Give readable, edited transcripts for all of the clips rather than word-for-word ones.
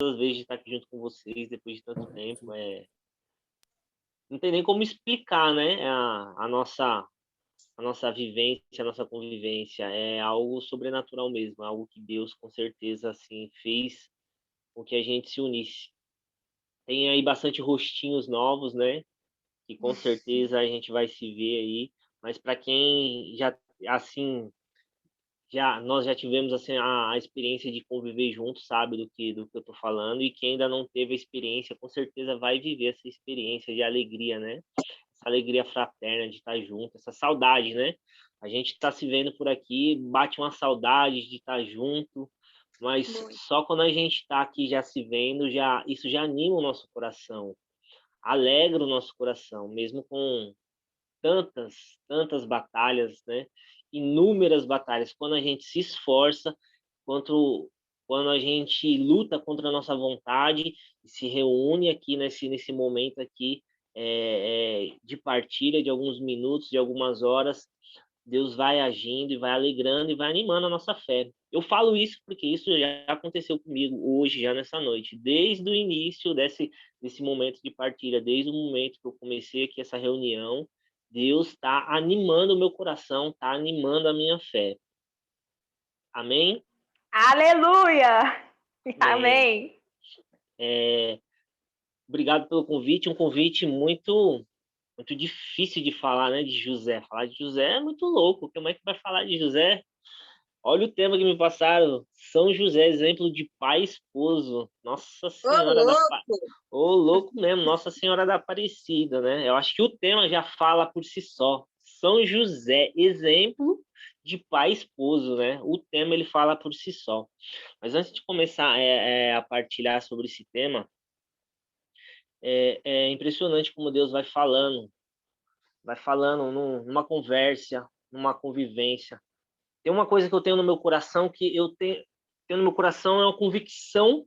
às vezes de estar aqui junto com vocês depois de tanto tempo. Não tem nem como explicar, né? A nossa vivência, a nossa convivência. É algo sobrenatural mesmo, algo que Deus com certeza assim fez com que a gente se unisse. Tem aí bastante rostinhos novos, né? Que com certeza a gente vai se ver aí. Mas para quem já assim nós já tivemos assim a experiência de conviver juntos, sabe do que eu tô falando, e quem ainda não teve a experiência, com certeza vai viver essa experiência de alegria, né? Essa alegria fraterna de estar junto, essa saudade, né? A gente está se vendo por aqui, bate uma saudade de estar junto, mas Muito. só quando a gente está aqui já se vendo, isso já anima o nosso coração, alegra o nosso coração, mesmo com tantas batalhas, né? Inúmeras batalhas. Quando a gente se esforça, quanto quando a gente luta contra a nossa vontade e se reúne aqui nesse momento aqui de partilha de alguns minutos, de algumas horas, Deus vai agindo e vai alegrando e vai animando a nossa fé. Eu falo isso porque isso já aconteceu comigo hoje, já nessa noite, desde o início desse momento de partilha, desde o momento que eu comecei aqui essa reunião, Deus está animando o meu coração, está animando a minha fé. Amém? Aleluia! É, Amém. obrigado pelo convite, um convite muito difícil de falar, né, de José. Falar de José é muito louco. Como é que vai falar de José? Olha o tema que me passaram. São José, exemplo de pai e esposo. Nossa Ô, Senhora da louco! Ô, louco mesmo, Nossa Senhora da Aparecida, né? Eu acho que o tema já fala por si só. São José, exemplo de pai e esposo, né? O tema ele fala por si só. Mas antes de começar a partilhar sobre esse tema, é impressionante como Deus vai falando numa conversa, numa convivência. Tem uma coisa que eu tenho no meu coração que tenho no meu coração é uma convicção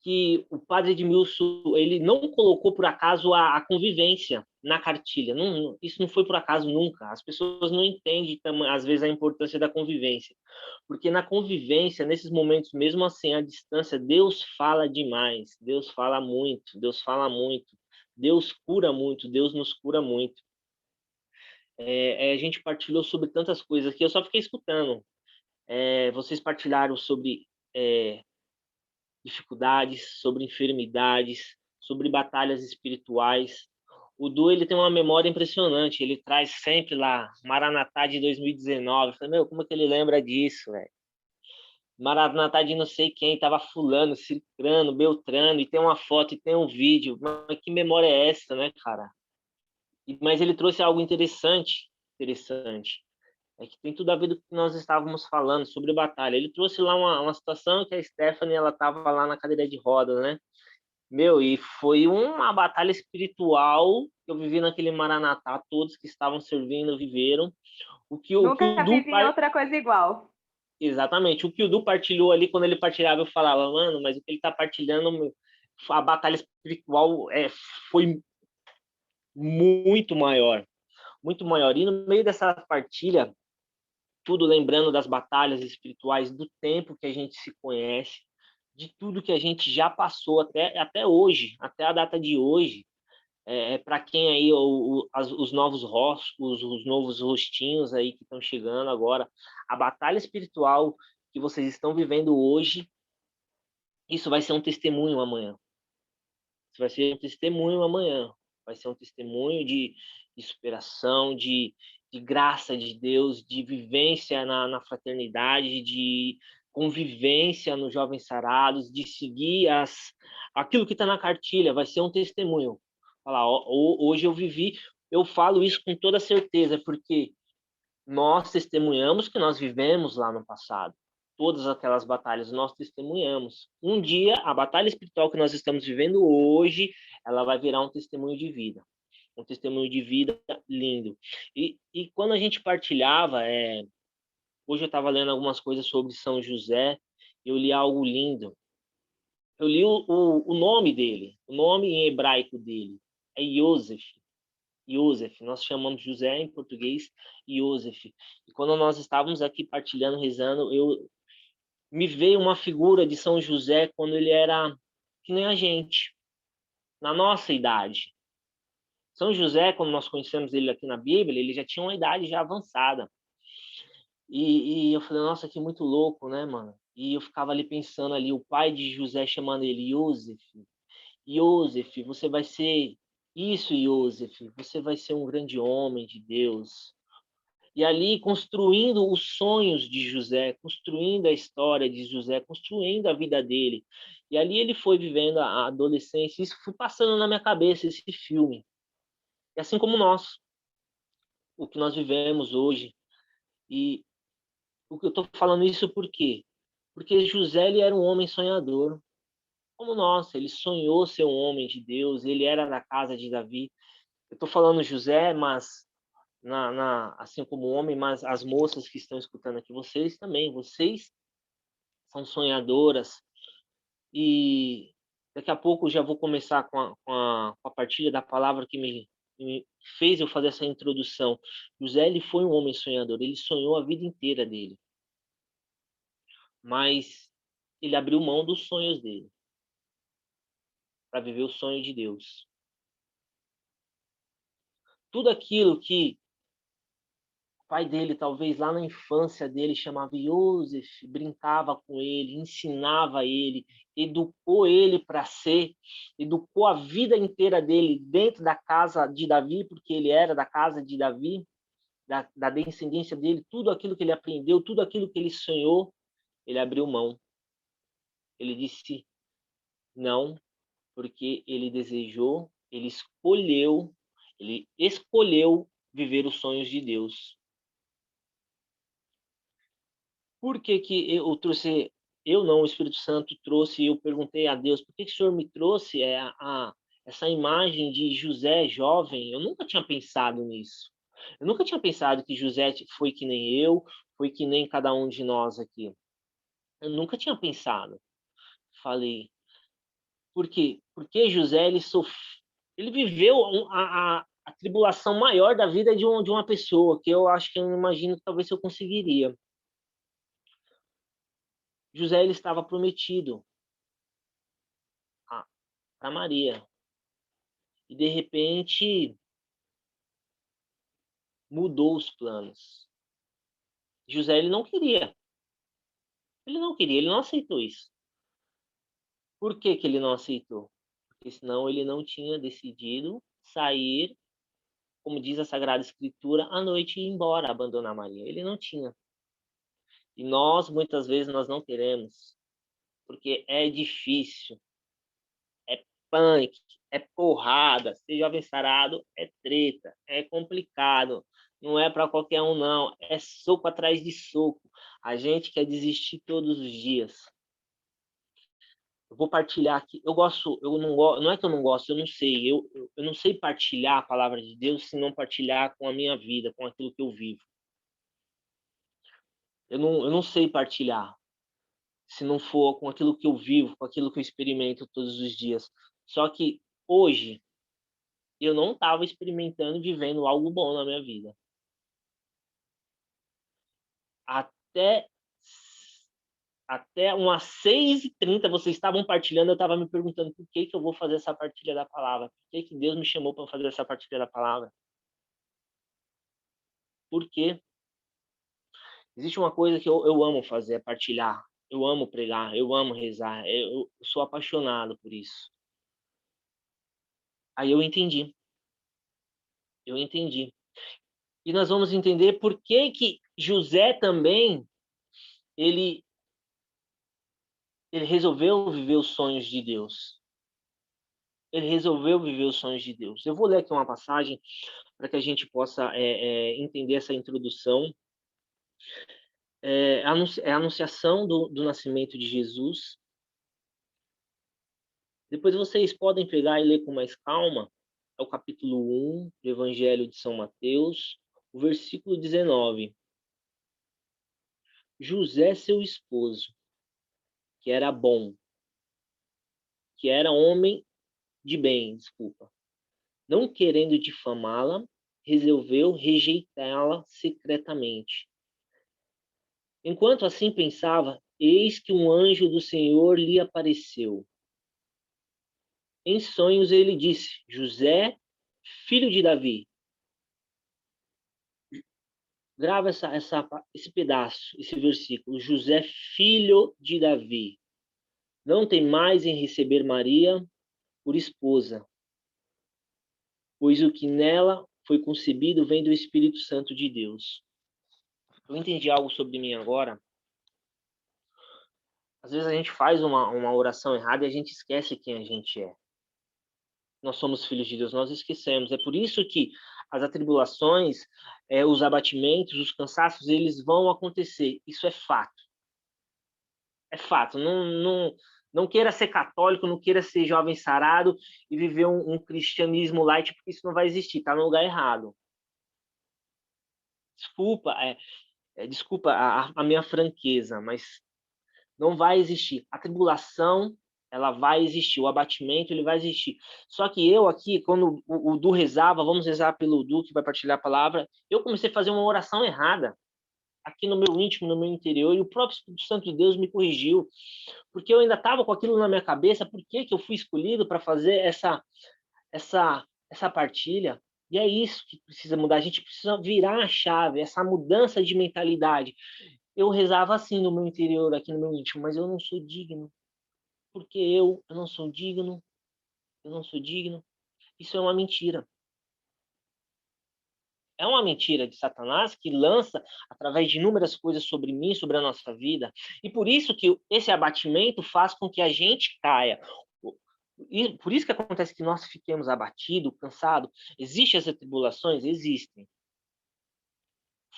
que o padre Edmilson ele não colocou por acaso a convivência na cartilha. Não, isso não foi por acaso nunca. As pessoas não entendem às vezes a importância da convivência, porque na convivência, nesses momentos, mesmo assim à distância, Deus fala demais, Deus fala muito, Deus fala muito, Deus cura muito, Deus nos cura muito. A gente partilhou sobre tantas coisas que eu só fiquei escutando. Vocês partilharam sobre dificuldades, sobre enfermidades, sobre batalhas espirituais. O Du ele tem uma memória impressionante. Ele traz sempre lá Maranatá de 2019. Eu falei, meu, como é que ele lembra disso, velho? Maranatá de não sei quem, tava fulano, cicrano, beltrano, e tem uma foto e tem um vídeo. Mas que memória é essa, né, cara? Mas ele trouxe algo interessante. É que tem tudo a ver do que nós estávamos falando sobre batalha. Ele trouxe lá uma situação que a Stephanie ela estava lá na cadeira de rodas, né? Meu, e foi uma batalha espiritual que eu vivi naquele Maranatá. Todos que estavam servindo viveram. O que o Nunca Du vivi outra coisa igual. exatamente, o que o Du partilhou ali quando ele partilhava, eu falava, mano, mas o que ele está partilhando, a batalha espiritual foi muito maior, muito maior. E no meio dessa partilha tudo lembrando das batalhas espirituais, do tempo que a gente se conhece, de tudo que a gente já passou até hoje, até a data de hoje. Para quem aí, os novos rostos, os novos rostinhos aí que estão chegando agora, a batalha espiritual que vocês estão vivendo hoje, isso vai ser um testemunho amanhã. Isso vai ser um testemunho amanhã. Vai ser um testemunho de superação, de graça de Deus, de vivência na fraternidade, de convivência nos Jovens Sarados, de seguir aquilo que está na cartilha. Vai ser um testemunho. Falar, hoje eu vivi, eu falo isso com toda certeza, porque nós testemunhamos que nós vivemos lá no passado. Todas aquelas batalhas nós testemunhamos. Um dia, a batalha espiritual que nós estamos vivendo hoje, ela vai virar um testemunho de vida. Um testemunho de vida lindo. E quando a gente partilhava, hoje eu estava lendo algumas coisas sobre São José, eu li algo lindo. Eu li o nome dele, o nome em hebraico dele, é Yosef. Yosef, nós chamamos José em português, Yosef. E quando nós estávamos aqui partilhando, rezando, me veio uma figura de São José quando ele era que nem a gente, na nossa idade. São José, como nós conhecemos ele aqui na Bíblia, ele já tinha uma idade já avançada. E eu falei, nossa, que muito louco, né, mano? E eu ficava ali pensando ali, o pai de José chamando ele, Yosef, Yosef, você vai ser isso, Yosef, você vai ser um grande homem de Deus. E ali construindo os sonhos de José, construindo a história de José, construindo a vida dele. E ali ele foi vivendo a adolescência. Isso foi passando na minha cabeça, esse filme. E assim como nós, o que nós vivemos hoje. E o que eu estou falando isso por quê? Porque José ele era um homem sonhador, como nós. Ele sonhou ser um homem de Deus, ele era da casa de Davi. Eu estou falando José, mas assim como homem, mas as moças que estão escutando aqui, vocês também, vocês são sonhadoras. E daqui a pouco eu já vou começar com a partilha da palavra que me fez eu fazer essa introdução. José ele foi um homem sonhador, ele sonhou a vida inteira dele, mas ele abriu mão dos sonhos dele para viver o sonho de Deus. Tudo aquilo que o pai dele, talvez lá na infância dele, chamava Yosef, brincava com ele, ensinava ele, educou ele para ser, educou a vida inteira dele dentro da casa de Davi, porque ele era da casa de Davi, da descendência dele, tudo aquilo que ele aprendeu, tudo aquilo que ele sonhou, ele abriu mão. Ele disse não, porque ele escolheu viver os sonhos de Deus. Por que que eu trouxe, eu não, o Espírito Santo trouxe, eu perguntei a Deus, por que que o Senhor me trouxe essa imagem de José jovem? Eu nunca tinha pensado nisso. Eu nunca tinha pensado que José foi que nem eu, foi que nem cada um de nós aqui. Eu nunca tinha pensado. Falei, por quê? Porque José, ele viveu a tribulação maior da vida de uma pessoa, que eu acho que eu não imagino que talvez eu conseguiria. José, ele estava prometido para Maria. E, de repente, mudou os planos. José, ele não queria. Ele não queria, ele não aceitou isso. Por que que ele não aceitou? Porque senão ele não tinha decidido sair, como diz a Sagrada Escritura, à noite e ir embora, abandonar Maria. Ele não tinha. E nós, muitas vezes, nós não queremos, porque é difícil, é punk, é porrada, ser jovem sarado é treta, é complicado, não é para qualquer um não, é soco atrás de soco. A gente quer desistir todos os dias. Eu vou partilhar aqui. Eu gosto, eu não gosto, não é que eu não gosto, eu não sei, eu não sei partilhar a palavra de Deus se não partilhar com a minha vida, com aquilo que eu vivo. Eu não sei partilhar se não for com aquilo que eu vivo, com aquilo que eu experimento todos os dias. Só que hoje eu não estava experimentando, vivendo algo bom na minha vida. Até umas 6h30 vocês estavam partilhando, eu estava me perguntando por que que eu vou fazer essa partilha da palavra, por que que Deus me chamou para fazer essa partilha da palavra. Por quê? Existe uma coisa que eu amo fazer, é partilhar. Eu amo pregar, eu amo rezar, eu sou apaixonado por isso. Aí eu entendi. E nós vamos entender por que que José também, ele, ele resolveu viver os sonhos de Deus. Ele resolveu viver os sonhos de Deus. Eu vou ler aqui uma passagem para que a gente possa entender essa introdução. É a anunciação do nascimento de Jesus. Depois vocês podem pegar e ler com mais calma. É o capítulo 1 do Evangelho de São Mateus, o versículo 19. José, seu esposo, que era bom, que era homem de bem, desculpa, não querendo difamá-la, resolveu rejeitá-la secretamente. Enquanto assim pensava, eis que um anjo do Senhor lhe apareceu em sonhos ele disse: José, filho de Davi. Grava esse pedaço, esse versículo. José, filho de Davi, não tem mais em receber Maria por esposa, pois o que nela foi concebido vem do Espírito Santo de Deus. Eu entendi algo sobre mim agora. Às vezes a gente faz uma oração errada e a gente esquece quem a gente é. Nós somos filhos de Deus, nós esquecemos. É por isso que as atribulações, os abatimentos, os cansaços, eles vão acontecer. Isso é fato. É fato. Não queira ser católico, não queira ser jovem sarado e viver um cristianismo light, porque isso não vai existir. Está no lugar errado. Desculpa, desculpa a minha franqueza, mas não vai existir. A tribulação, ela vai existir. O abatimento, ele vai existir. Só que eu aqui, quando o Du rezava, vamos rezar pelo Du, que vai partilhar a palavra, eu comecei a fazer uma oração errada aqui no meu íntimo, no meu interior, e o próprio Espírito Santo de Deus me corrigiu, porque eu ainda estava com aquilo na minha cabeça, por que eu fui escolhido para fazer essa partilha? E é isso que precisa mudar, a gente precisa virar a chave, essa mudança de mentalidade. Eu rezava assim no meu interior, aqui no meu íntimo, mas eu não sou digno, porque eu não sou digno, eu não sou digno. Isso é uma mentira. É uma mentira de Satanás que lança através de inúmeras coisas sobre mim, sobre a nossa vida. E por isso que esse abatimento faz com que a gente caia. E por isso que acontece que nós fiquemos abatidos, cansados. Existem as tribulações? Existem.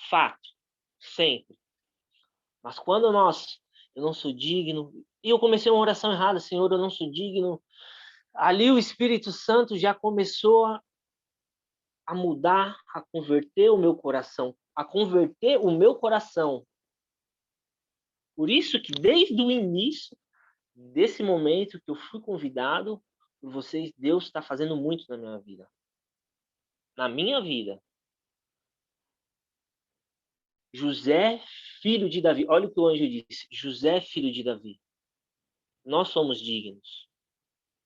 Fato. Sempre. Mas quando eu não sou digno, e eu comecei uma oração errada, Senhor, eu não sou digno, ali o Espírito Santo já começou a mudar, a converter o meu coração, a converter o meu coração. Por isso que desde o início desse momento que eu fui convidado por vocês, Deus está fazendo muito na minha vida. Na minha vida. José, filho de Davi. Olha o que o anjo disse. José, filho de Davi. Nós somos dignos.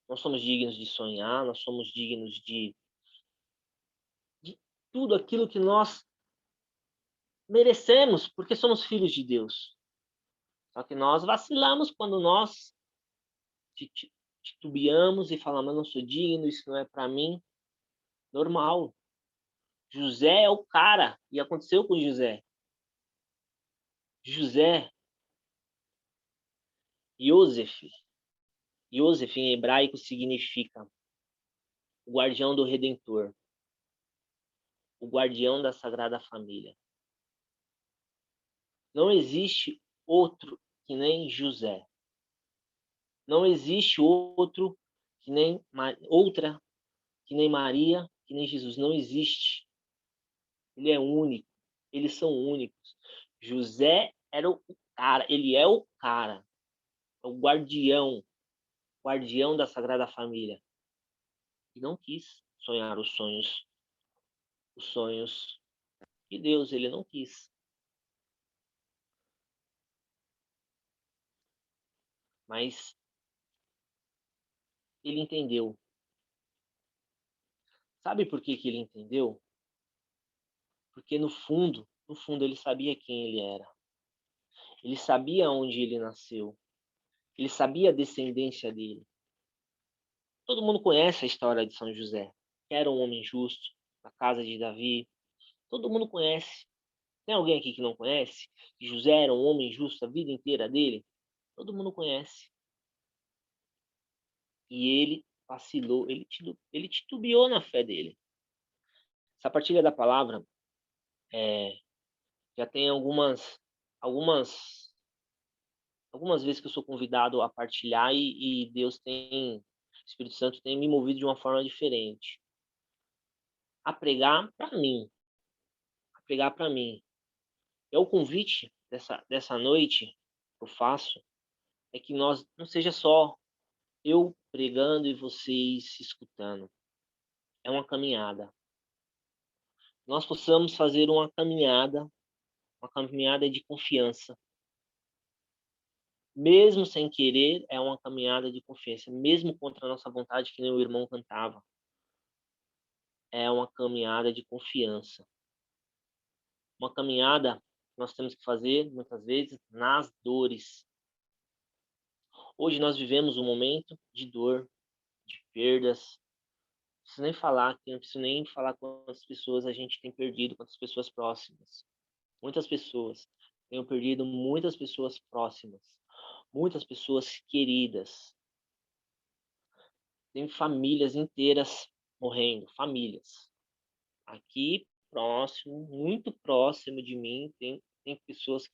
Nós somos dignos de sonhar, nós somos dignos de tudo aquilo que nós merecemos, porque somos filhos de Deus. Só que nós vacilamos quando nós titubeamos e falamos, eu não sou digno, isso não é para mim. Normal. José é o cara, e aconteceu com José. José, Yosef. Yosef em hebraico significa o guardião do Redentor, o guardião da Sagrada Família. Não existe outro que nem José. Não existe outro que nem outra que nem Maria, que nem Jesus. Não existe. Ele é único. Eles são únicos. José era o cara. Ele é o cara. É o guardião da Sagrada Família. E não quis sonhar os sonhos de Deus. Ele não quis. Mas ele entendeu. Sabe por que ele entendeu? Porque no fundo ele sabia quem ele era. Ele sabia onde ele nasceu. Ele sabia a descendência dele. Todo mundo conhece a história de São José. Era um homem justo, na casa de Davi. Todo mundo conhece. Tem alguém aqui que não conhece? Que José era um homem justo a vida inteira dele? Todo mundo conhece. E ele vacilou, ele titubeou na fé dele. Essa partilha da palavra já tem algumas vezes que eu sou convidado a partilhar e Deus o Espírito Santo tem me movido de uma forma diferente. A pregar para mim. A pregar para mim. É o convite dessa noite que eu faço é que nós não seja só eu pregando e vocês escutando. É uma caminhada. Nós possamos fazer uma caminhada de confiança. mesmo sem querer, é uma caminhada de confiança, mesmo contra a nossa vontade, que nem o irmão cantava. É uma caminhada de confiança. Uma caminhada que nós temos que fazer, muitas vezes, nas dores. Hoje nós vivemos um momento de dor, de perdas. Não preciso nem falar aqui, não preciso nem falar quantas pessoas a gente tem perdido, quantas pessoas próximas. Muitas pessoas. Tenho perdido muitas pessoas próximas. Muitas pessoas queridas. Tem famílias inteiras morrendo, famílias. Aqui próximo, muito próximo de mim, tem pessoas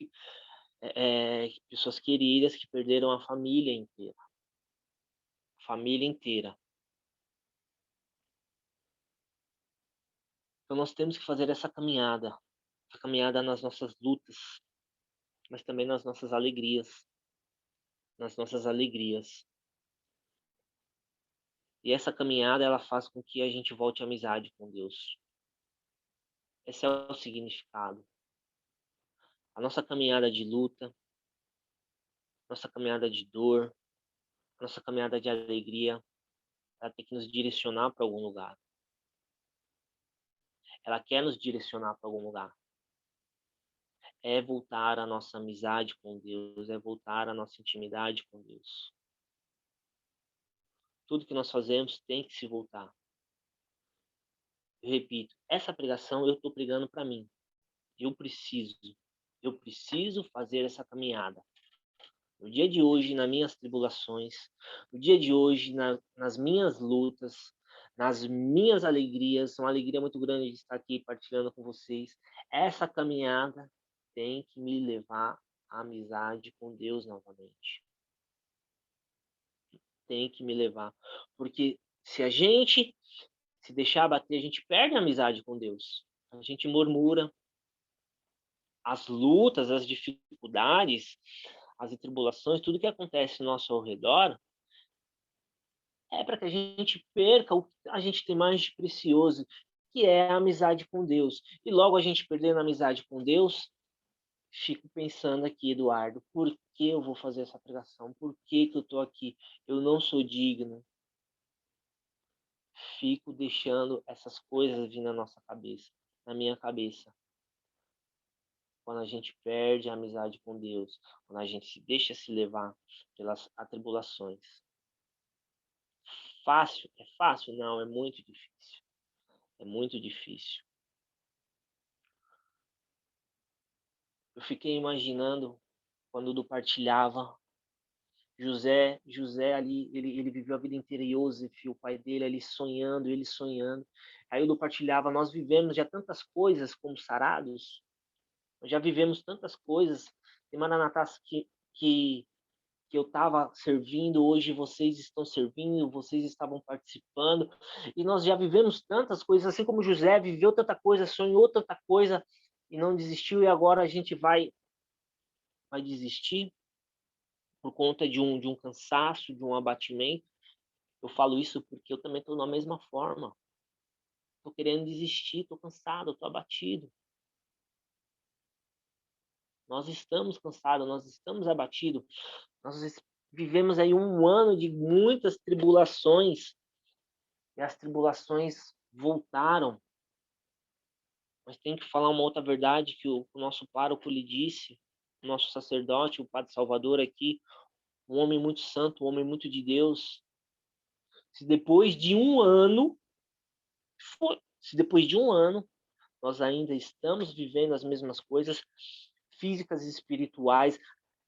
pessoas queridas que perderam a família inteira. Família inteira. Então nós temos que fazer essa caminhada nas nossas lutas, mas também nas nossas alegrias, E essa caminhada ela faz com que a gente volte à amizade com Deus. Esse é o significado. A nossa caminhada de luta, nossa caminhada de dor, nossa caminhada de alegria, ela tem que nos direcionar para algum lugar. Ela quer nos direcionar para algum lugar. É voltar à nossa amizade com Deus, é voltar à nossa intimidade com Deus. Tudo que nós fazemos tem que se voltar. Eu repito, essa pregação eu estou pregando para mim. Eu preciso fazer essa caminhada. No dia de hoje, nas minhas tribulações, no dia de hoje, nas minhas lutas, nas minhas alegrias, uma alegria muito grande de estar aqui partilhando com vocês. Essa caminhada tem que me levar à amizade com Deus novamente. Tem que me levar. Porque se a gente se deixar bater, a gente perde a amizade com Deus. A gente murmura. As lutas, as dificuldades, as tribulações, tudo que acontece ao nosso redor, é para que a gente perca o que a gente tem mais de precioso, que é a amizade com Deus. E logo a gente perdendo a amizade com Deus, fico pensando aqui, Eduardo, por que eu vou fazer essa pregação? Por que eu estou aqui? Eu não sou digno. Fico deixando essas coisas vir na nossa cabeça, na minha cabeça. Quando a gente perde a amizade com Deus, quando a gente se deixa se levar pelas atribulações. Fácil? É fácil? Não, é muito difícil. É muito difícil. Eu fiquei imaginando quando eu partilhava José ali, ele viveu a vida inteira, Joseph, o pai dele ali sonhando, ele sonhando. Aí eu partilhava, nós vivemos já tantas coisas como sarados, nós já vivemos tantas coisas. Tem Maranatas que eu estava servindo, hoje vocês estão servindo, vocês estavam participando, e nós já vivemos tantas coisas, assim como José viveu tanta coisa, sonhou tanta coisa, e não desistiu, e agora a gente vai desistir por conta de um cansaço, de um abatimento. Eu falo isso porque eu também estou na mesma forma. Estou querendo desistir, estou cansado, estou abatido. Nós estamos cansados, nós estamos abatidos. Nós vivemos aí um ano de muitas tribulações, e as tribulações voltaram. Mas tem que falar uma outra verdade que o nosso pároco lhe disse, o nosso sacerdote, o Padre Salvador aqui, um homem muito santo, um homem muito de Deus. Se depois de um ano nós ainda estamos vivendo as mesmas coisas físicas e espirituais,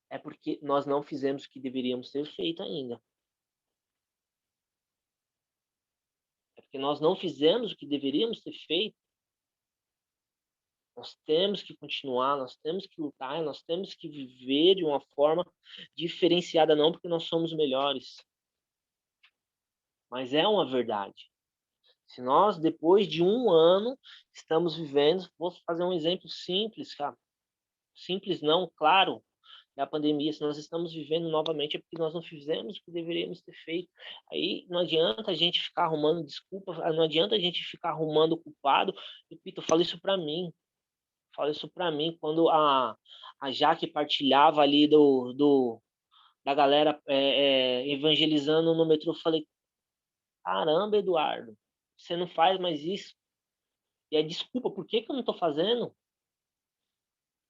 é porque nós não fizemos o que deveríamos ter feito ainda. É porque nós não fizemos o que deveríamos ter feito. Nós temos que continuar, nós temos que lutar, nós temos que viver de uma forma diferenciada, não porque nós somos melhores, mas é uma verdade. Se nós, depois de um ano, estamos vivendo, vou fazer um exemplo simples, cara. Simples não, claro, da pandemia, se nós estamos vivendo novamente é porque nós não fizemos o que deveríamos ter feito. Aí não adianta a gente ficar arrumando desculpa, não adianta a gente ficar arrumando culpado. Repito, eu falo isso para mim. Falo isso para mim quando a Jaque partilhava ali da galera evangelizando no metrô. Eu falei, caramba, Eduardo, você não faz mais isso. E aí, desculpa, por que eu não estou fazendo?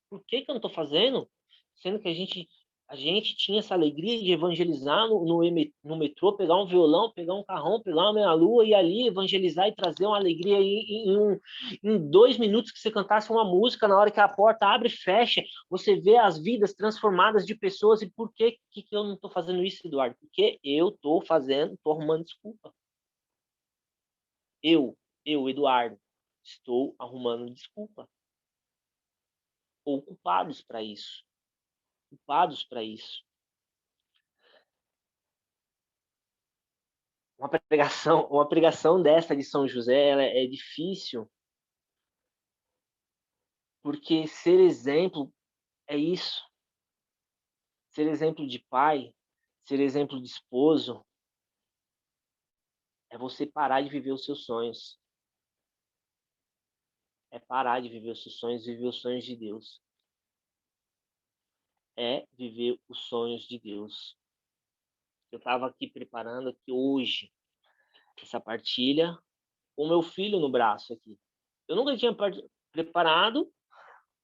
Por que eu não estou fazendo? Sendo que a gente tinha essa alegria de evangelizar no metrô, pegar um violão, pegar um carrão, pegar uma meia-lua e ali evangelizar e trazer uma alegria em 2 minutos que você cantasse uma música, na hora que a porta abre e fecha, você vê as vidas transformadas de pessoas. E por que eu não estou fazendo isso, Eduardo? Porque eu estou arrumando desculpa. Eu, Eduardo, estou arrumando desculpa. Ou culpados para isso. Culpados para isso. Uma pregação dessa de São José, ela é difícil, porque ser exemplo é isso. Ser exemplo de pai, ser exemplo de esposo, é você parar de viver os seus sonhos. É parar de viver os seus sonhos e viver os sonhos de Deus. É viver os sonhos de Deus. Eu estava aqui preparando aqui hoje essa partilha com o meu filho no braço aqui. Eu nunca tinha preparado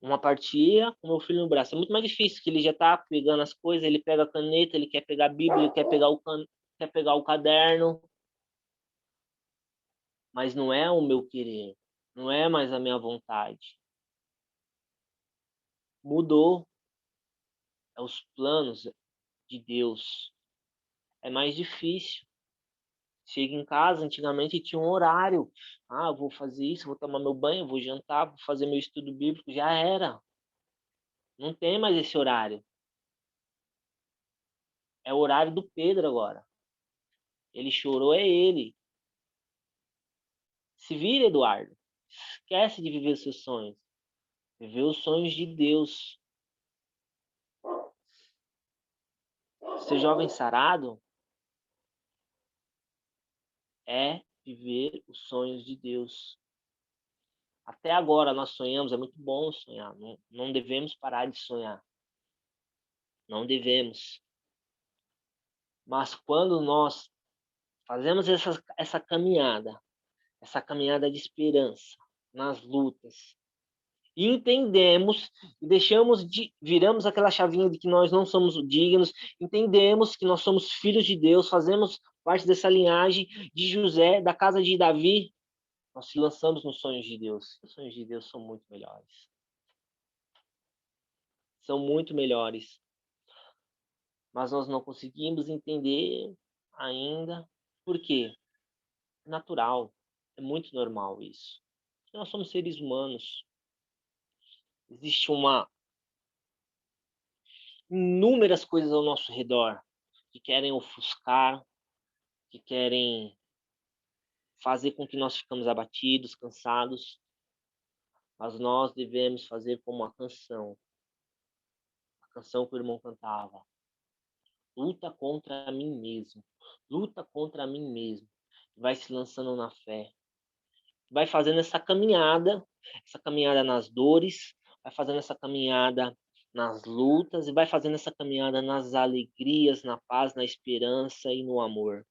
uma partilha com meu filho no braço. É muito mais difícil, que ele já está pegando as coisas, ele pega a caneta, ele quer pegar a Bíblia, ele quer pegar o caderno, mas não é o meu querer, não é mais a minha vontade. Mudou, é os planos de Deus. É mais difícil. Chega em casa, antigamente tinha um horário. Ah, vou fazer isso, vou tomar meu banho, vou jantar, vou fazer meu estudo bíblico. Já era. Não tem mais esse horário. É o horário do Pedro agora. Ele chorou, é ele. Se vira, Eduardo. Esquece de viver os seus sonhos. Viver os sonhos de Deus. Ser jovem sarado é viver os sonhos de Deus. Até agora nós sonhamos, é muito bom sonhar. Não devemos parar de sonhar. Não devemos. Mas quando nós fazemos essa caminhada de esperança nas lutas, e entendemos, viramos aquela chavinha de que nós não somos dignos, entendemos que nós somos filhos de Deus, fazemos parte dessa linhagem de José, da casa de Davi, nós se lançamos nos sonhos de Deus. Os sonhos de Deus são muito melhores. São muito melhores. Mas nós não conseguimos entender ainda. Por quê? É natural. É muito normal isso. Nós somos seres humanos. Existe inúmeras coisas ao nosso redor que querem ofuscar, que querem fazer com que nós ficamos abatidos, cansados. Mas nós devemos fazer como a canção que o irmão cantava. Luta contra mim mesmo. Luta contra mim mesmo. Vai se lançando na fé. Vai fazendo essa caminhada nas dores, vai fazendo essa caminhada nas lutas e vai fazendo essa caminhada nas alegrias, na paz, na esperança e no amor.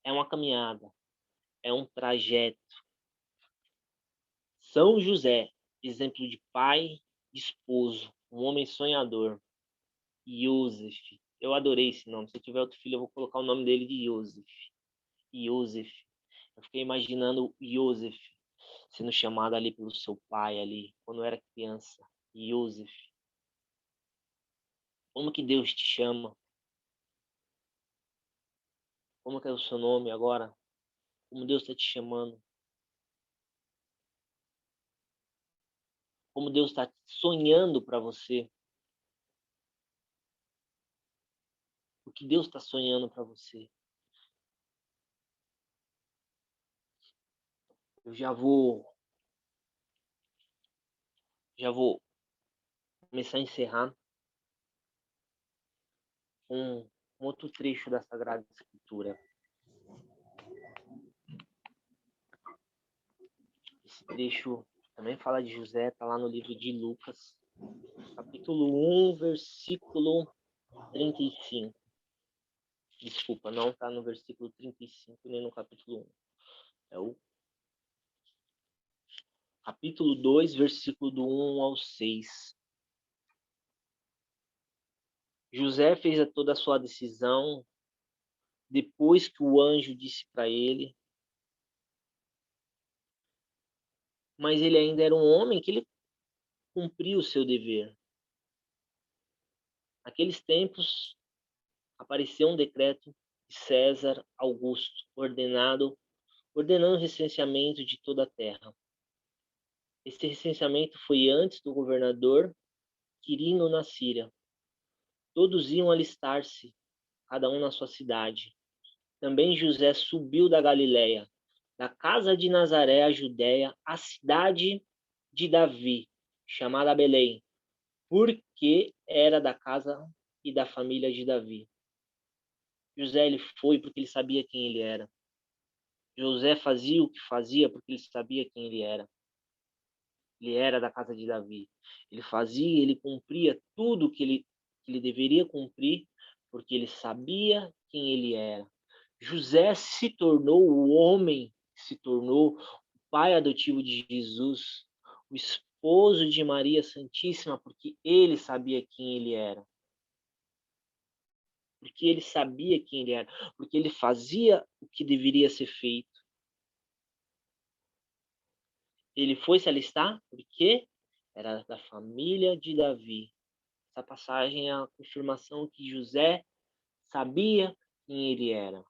É uma caminhada, é um trajeto. São José, exemplo de pai, de esposo, um homem sonhador. Yosef, eu adorei esse nome. Se eu tiver outro filho, eu vou colocar o nome dele de Yosef. Yosef. Eu fiquei imaginando Yosef sendo chamado ali pelo seu pai ali, quando era criança. Yosef. Como que Deus te chama? Como que é o seu nome agora? Como Deus está te chamando? Como Deus está sonhando para você? O que Deus está sonhando para você? Eu já vou começar a encerrar com um outro trecho da Sagrada Escritura. Esse trecho também fala de José, está lá no livro de Lucas, capítulo 1, versículo 35. Desculpa, não está no versículo 35, nem no capítulo 1. É o capítulo 2, versículo do 1 ao 6. José fez toda a sua decisão depois que o anjo disse para ele, mas ele ainda era um homem que ele cumpria o seu dever. Naqueles tempos, apareceu um decreto de César Augusto, ordenando o recenseamento de toda a terra. Esse recenseamento foi antes do governador Quirino na Síria. Todos iam alistar-se, cada um na sua cidade. Também José subiu da Galiléia, da casa de Nazaré, a Judéia, a cidade de Davi, chamada Belém, porque era da casa e da família de Davi. José ele foi porque ele sabia quem ele era. José fazia o que fazia porque ele sabia quem ele era. Ele era da casa de Davi. Ele fazia, ele cumpria tudo que ele deveria cumprir porque ele sabia quem ele era. José se tornou o homem, se tornou o pai adotivo de Jesus, o esposo de Maria Santíssima, porque ele sabia quem ele era. Porque ele sabia quem ele era, porque ele fazia o que deveria ser feito. Ele foi se alistar porque era da família de Davi. Essa passagem é a confirmação que José sabia quem ele era.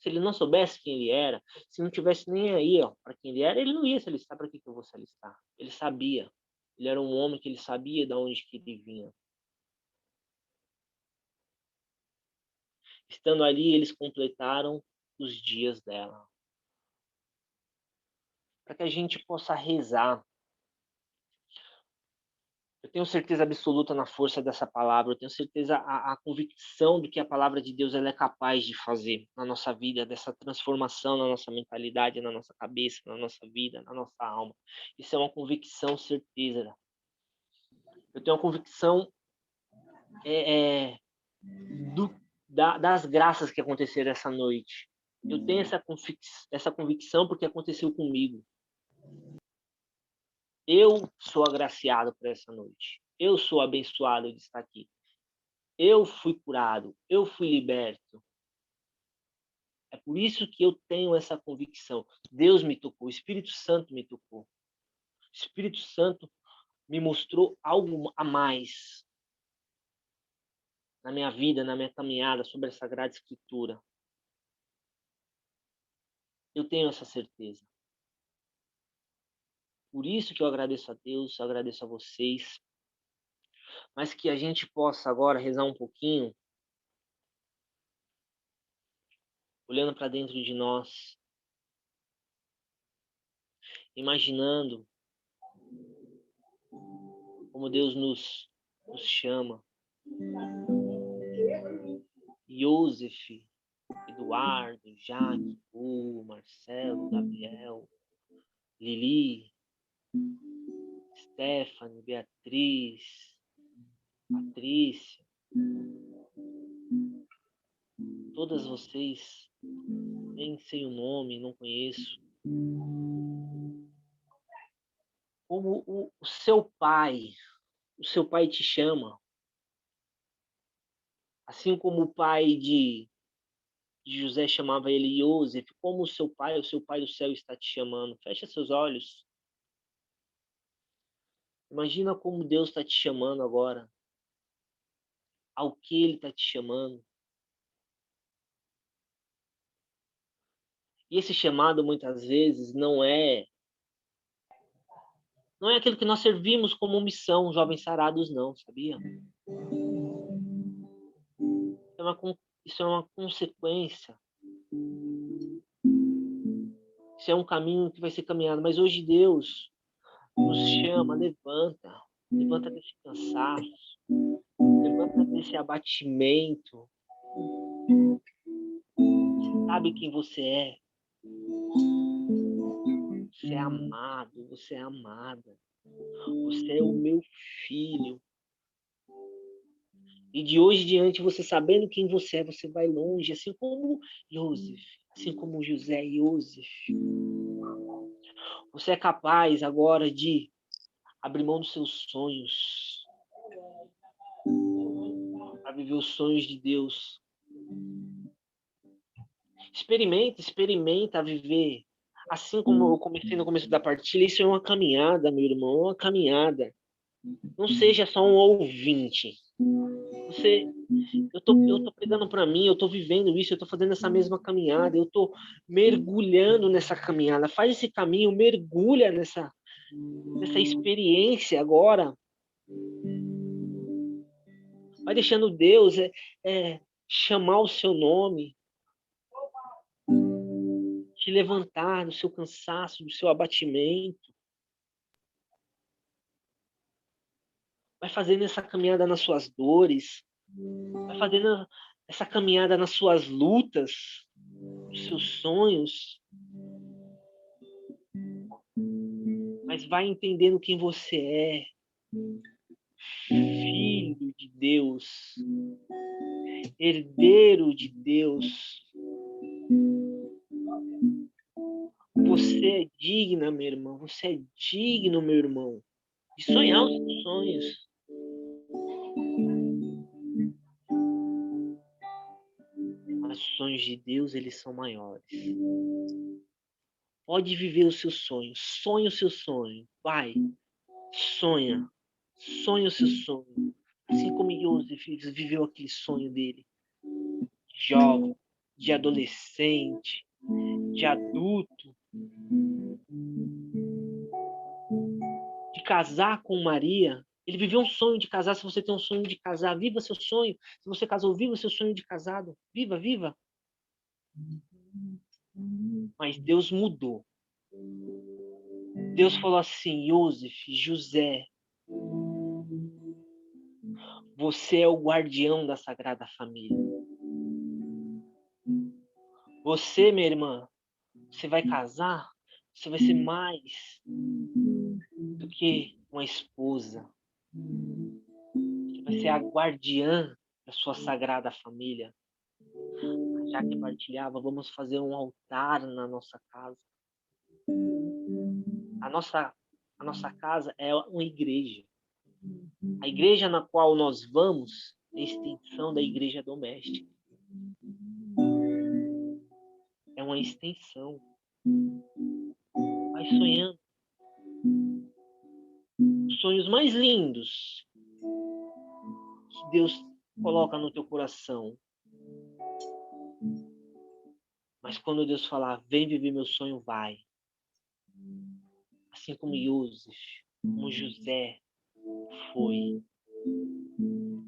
Se ele não soubesse quem ele era, se não tivesse nem aí para quem ele era, ele não ia se alistar. Para que eu vou se alistar? Ele sabia. Ele era um homem que ele sabia de onde que ele vinha. Estando ali, eles completaram os dias dela. Para que a gente possa rezar. Eu tenho certeza absoluta na força dessa palavra, eu tenho certeza, a convicção do que a palavra de Deus ela é capaz de fazer na nossa vida, dessa transformação na nossa mentalidade, na nossa cabeça, na nossa vida, na nossa alma. Isso é uma convicção certeza. Eu tenho uma convicção das graças que aconteceram essa noite. Eu tenho essa convicção porque aconteceu comigo. Eu sou agraciado por essa noite. Eu sou abençoado de estar aqui. Eu fui curado. Eu fui liberto. É por isso que eu tenho essa convicção. Deus me tocou. O Espírito Santo me tocou. O Espírito Santo me mostrou algo a mais na minha vida, na minha caminhada sobre a Sagrada Escritura. Eu tenho essa certeza. Por isso que eu agradeço a Deus, eu agradeço a vocês. Mas que a gente possa agora rezar um pouquinho, olhando para dentro de nós, imaginando como Deus nos chama. Iosef, Eduardo, Jaque, Hugo, Marcelo, Gabriel, Lili, Stephanie, Beatriz, Patrícia, todas vocês, nem sei o nome, não conheço. Como o seu pai te chama, assim como o pai de José chamava ele Iosef, como o seu pai do céu está te chamando. Fecha seus olhos. Imagina como Deus está te chamando agora. Ao que Ele está te chamando. E esse chamado, muitas vezes, não é aquilo que nós servimos como missão, jovens sarados, não, sabia? Isso é uma consequência. Isso é um caminho que vai ser caminhado. Mas hoje Deus nos chama, levanta desse cansaço, levanta desse abatimento. Você sabe quem você é. Você é amado, você é amada. Você é o meu filho. E de hoje em diante, você sabendo quem você é, você vai longe, assim como Joseph, assim como José e Joseph. Você é capaz agora de abrir mão dos seus sonhos, para viver os sonhos de Deus. Experimenta viver. Assim como eu comecei no começo da partilha, isso é uma caminhada, meu irmão, uma caminhada. Não seja só um ouvinte. Eu tô pegando para mim, eu tô vivendo isso, eu tô fazendo essa mesma caminhada, eu tô mergulhando nessa caminhada. Faz esse caminho, mergulha nessa experiência agora. Vai deixando Deus chamar o seu nome, te levantar do seu cansaço, do seu abatimento. Vai fazendo essa caminhada nas suas dores. Vai fazendo essa caminhada nas suas lutas, nos seus sonhos. Mas vai entendendo quem você é. Filho de Deus. Herdeiro de Deus. Você é digna, meu irmão. Você é digno, meu irmão, de sonhar os seus sonhos. Mas os sonhos de Deus, eles são maiores. Pode viver os seus sonhos. Sonha o seu sonho. Vai. Sonha. Sonha o seu sonho. Assim como Joseph viveu aquele sonho dele. De jovem, de adolescente, de adulto. De casar com Maria. Ele viveu um sonho de casar. Se você tem um sonho de casar, viva seu sonho. Se você casou, viva seu sonho de casado. Viva, viva. Mas Deus mudou. Deus falou assim: Joseph, José, você é o guardião da Sagrada Família. Você, minha irmã, você vai casar, você vai ser mais do que uma esposa. Você vai ser a guardiã da sua Sagrada Família. Já que partilhava, vamos fazer um altar na nossa casa. A nossa casa é uma igreja. A igreja na qual nós vamos é a extensão da igreja doméstica. É uma extensão. Vai sonhando. Os sonhos mais lindos que Deus coloca no teu coração. Mas quando Deus falar, vem viver meu sonho, vai. Assim como Joseph, como José foi.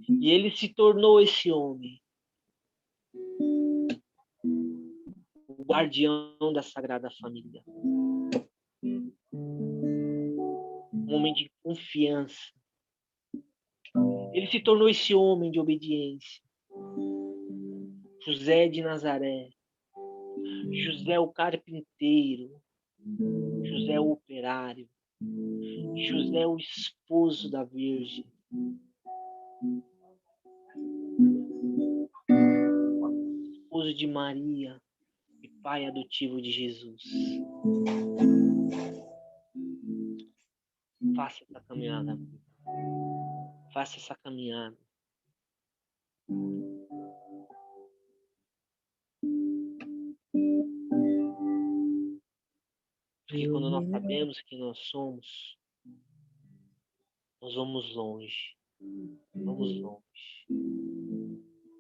E ele se tornou esse homem. O guardião da Sagrada Família. Um homem de confiança. Ele se tornou esse homem de obediência. José de Nazaré. José o carpinteiro. José o operário. José o esposo da Virgem. Esposo de Maria e pai adotivo de Jesus. Faça essa caminhada. Faça essa caminhada. Porque quando nós sabemos quem nós somos, nós vamos longe. Vamos longe.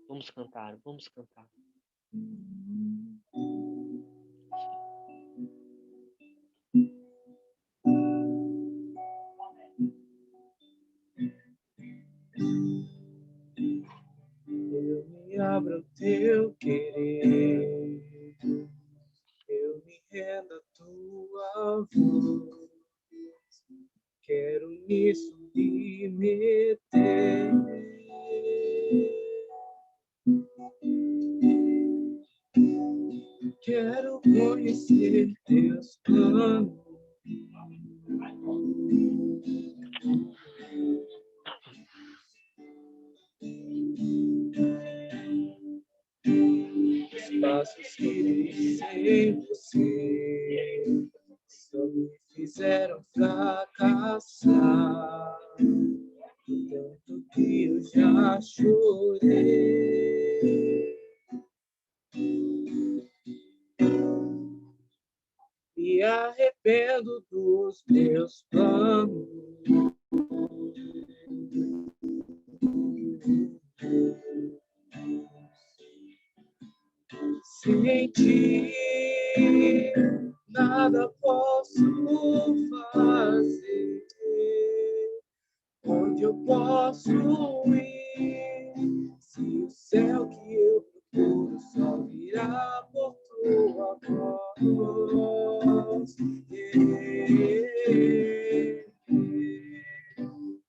Vamos cantar, vamos cantar. Eu me abro ao teu querer, eu me rendo à tua voz, quero me submeter. Quero conhecer teus planos. passos que dei sem você só me fizeram fracassar. Tanto que eu já chorei. Me arrependo dos meus planos. Sem ti, nada posso fazer. Onde eu posso ir? Se o céu que eu procuro só virá por tua voz.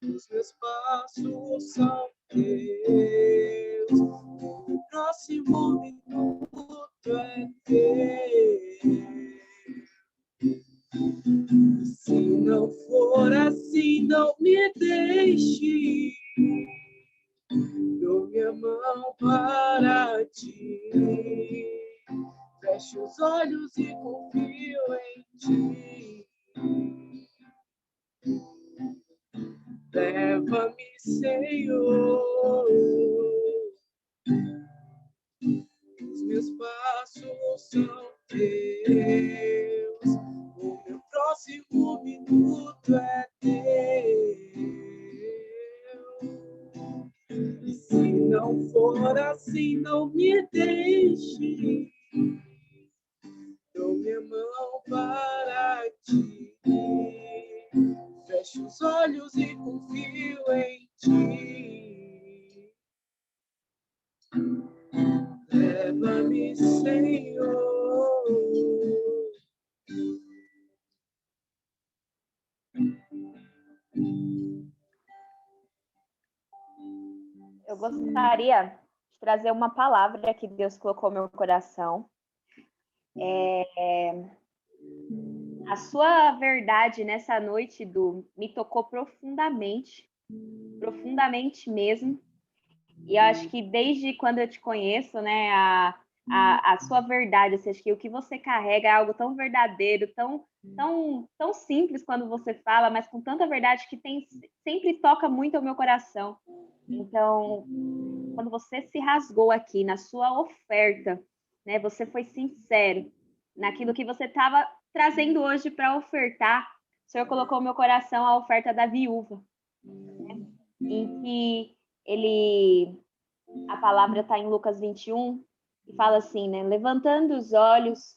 Os meus passos são teus, o meu próximo minuto é teu. Se não for assim, não me deixe. Dou minha mão para ti. Fecho os olhos e confio em ti. Leva-me, Senhor. Os meus passos são teus. O meu próximo minuto é teu. E se não for assim, não me deixe. Dou minha mão para ti. Fecho os olhos e confio em ti. Leva-me, Senhor. Eu gostaria de trazer uma palavra que Deus colocou no meu coração. A sua verdade nessa noite, Du, me tocou profundamente, profundamente mesmo. E eu acho que desde quando eu te conheço, né, a sua verdade, assim, acho que o que você carrega é algo tão verdadeiro, tão simples quando você fala, mas com tanta verdade que sempre toca muito ao meu coração. Então, quando você se rasgou aqui na sua oferta, né, você foi sincero naquilo que você estava trazendo hoje para ofertar. O Senhor colocou no meu coração a oferta da viúva, né, em que a palavra está em Lucas 21 e fala assim, né, levantando os olhos,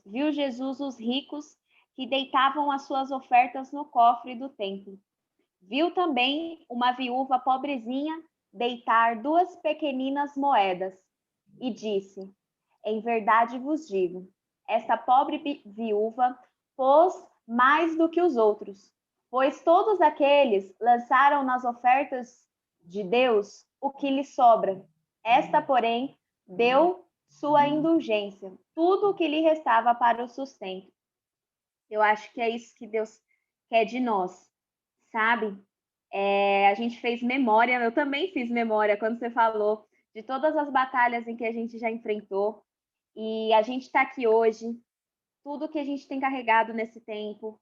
viu Jesus os ricos que deitavam as suas ofertas no cofre do templo. Viu também uma viúva pobrezinha deitar 2 pequeninas moedas e disse: em verdade vos digo, esta pobre viúva pôs mais do que os outros, pois todos aqueles lançaram nas ofertas de Deus o que lhe sobra. Esta, porém, deu sua indulgência, tudo o que lhe restava para o sustento. Eu acho que é isso que Deus quer de nós, sabe? A gente fez memória, eu também fiz memória quando você falou de todas as batalhas em que a gente já enfrentou. E a gente está aqui hoje, tudo que a gente tem carregado nesse tempo,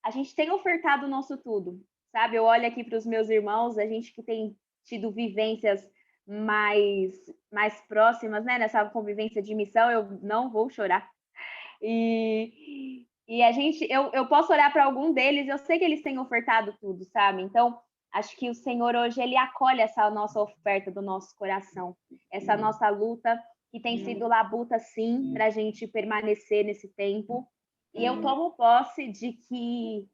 a gente tem ofertado o nosso tudo, sabe? Eu olho aqui para os meus irmãos, a gente que tem tido vivências mais próximas, né? Nessa convivência de missão, eu não vou chorar. E a gente, eu posso olhar para algum deles, eu sei que eles têm ofertado tudo, sabe? Então, acho que o Senhor hoje, ele acolhe essa nossa oferta do nosso coração, essa nossa luta, que tem sido labuta, sim, para a gente permanecer nesse tempo. E eu tomo posse de que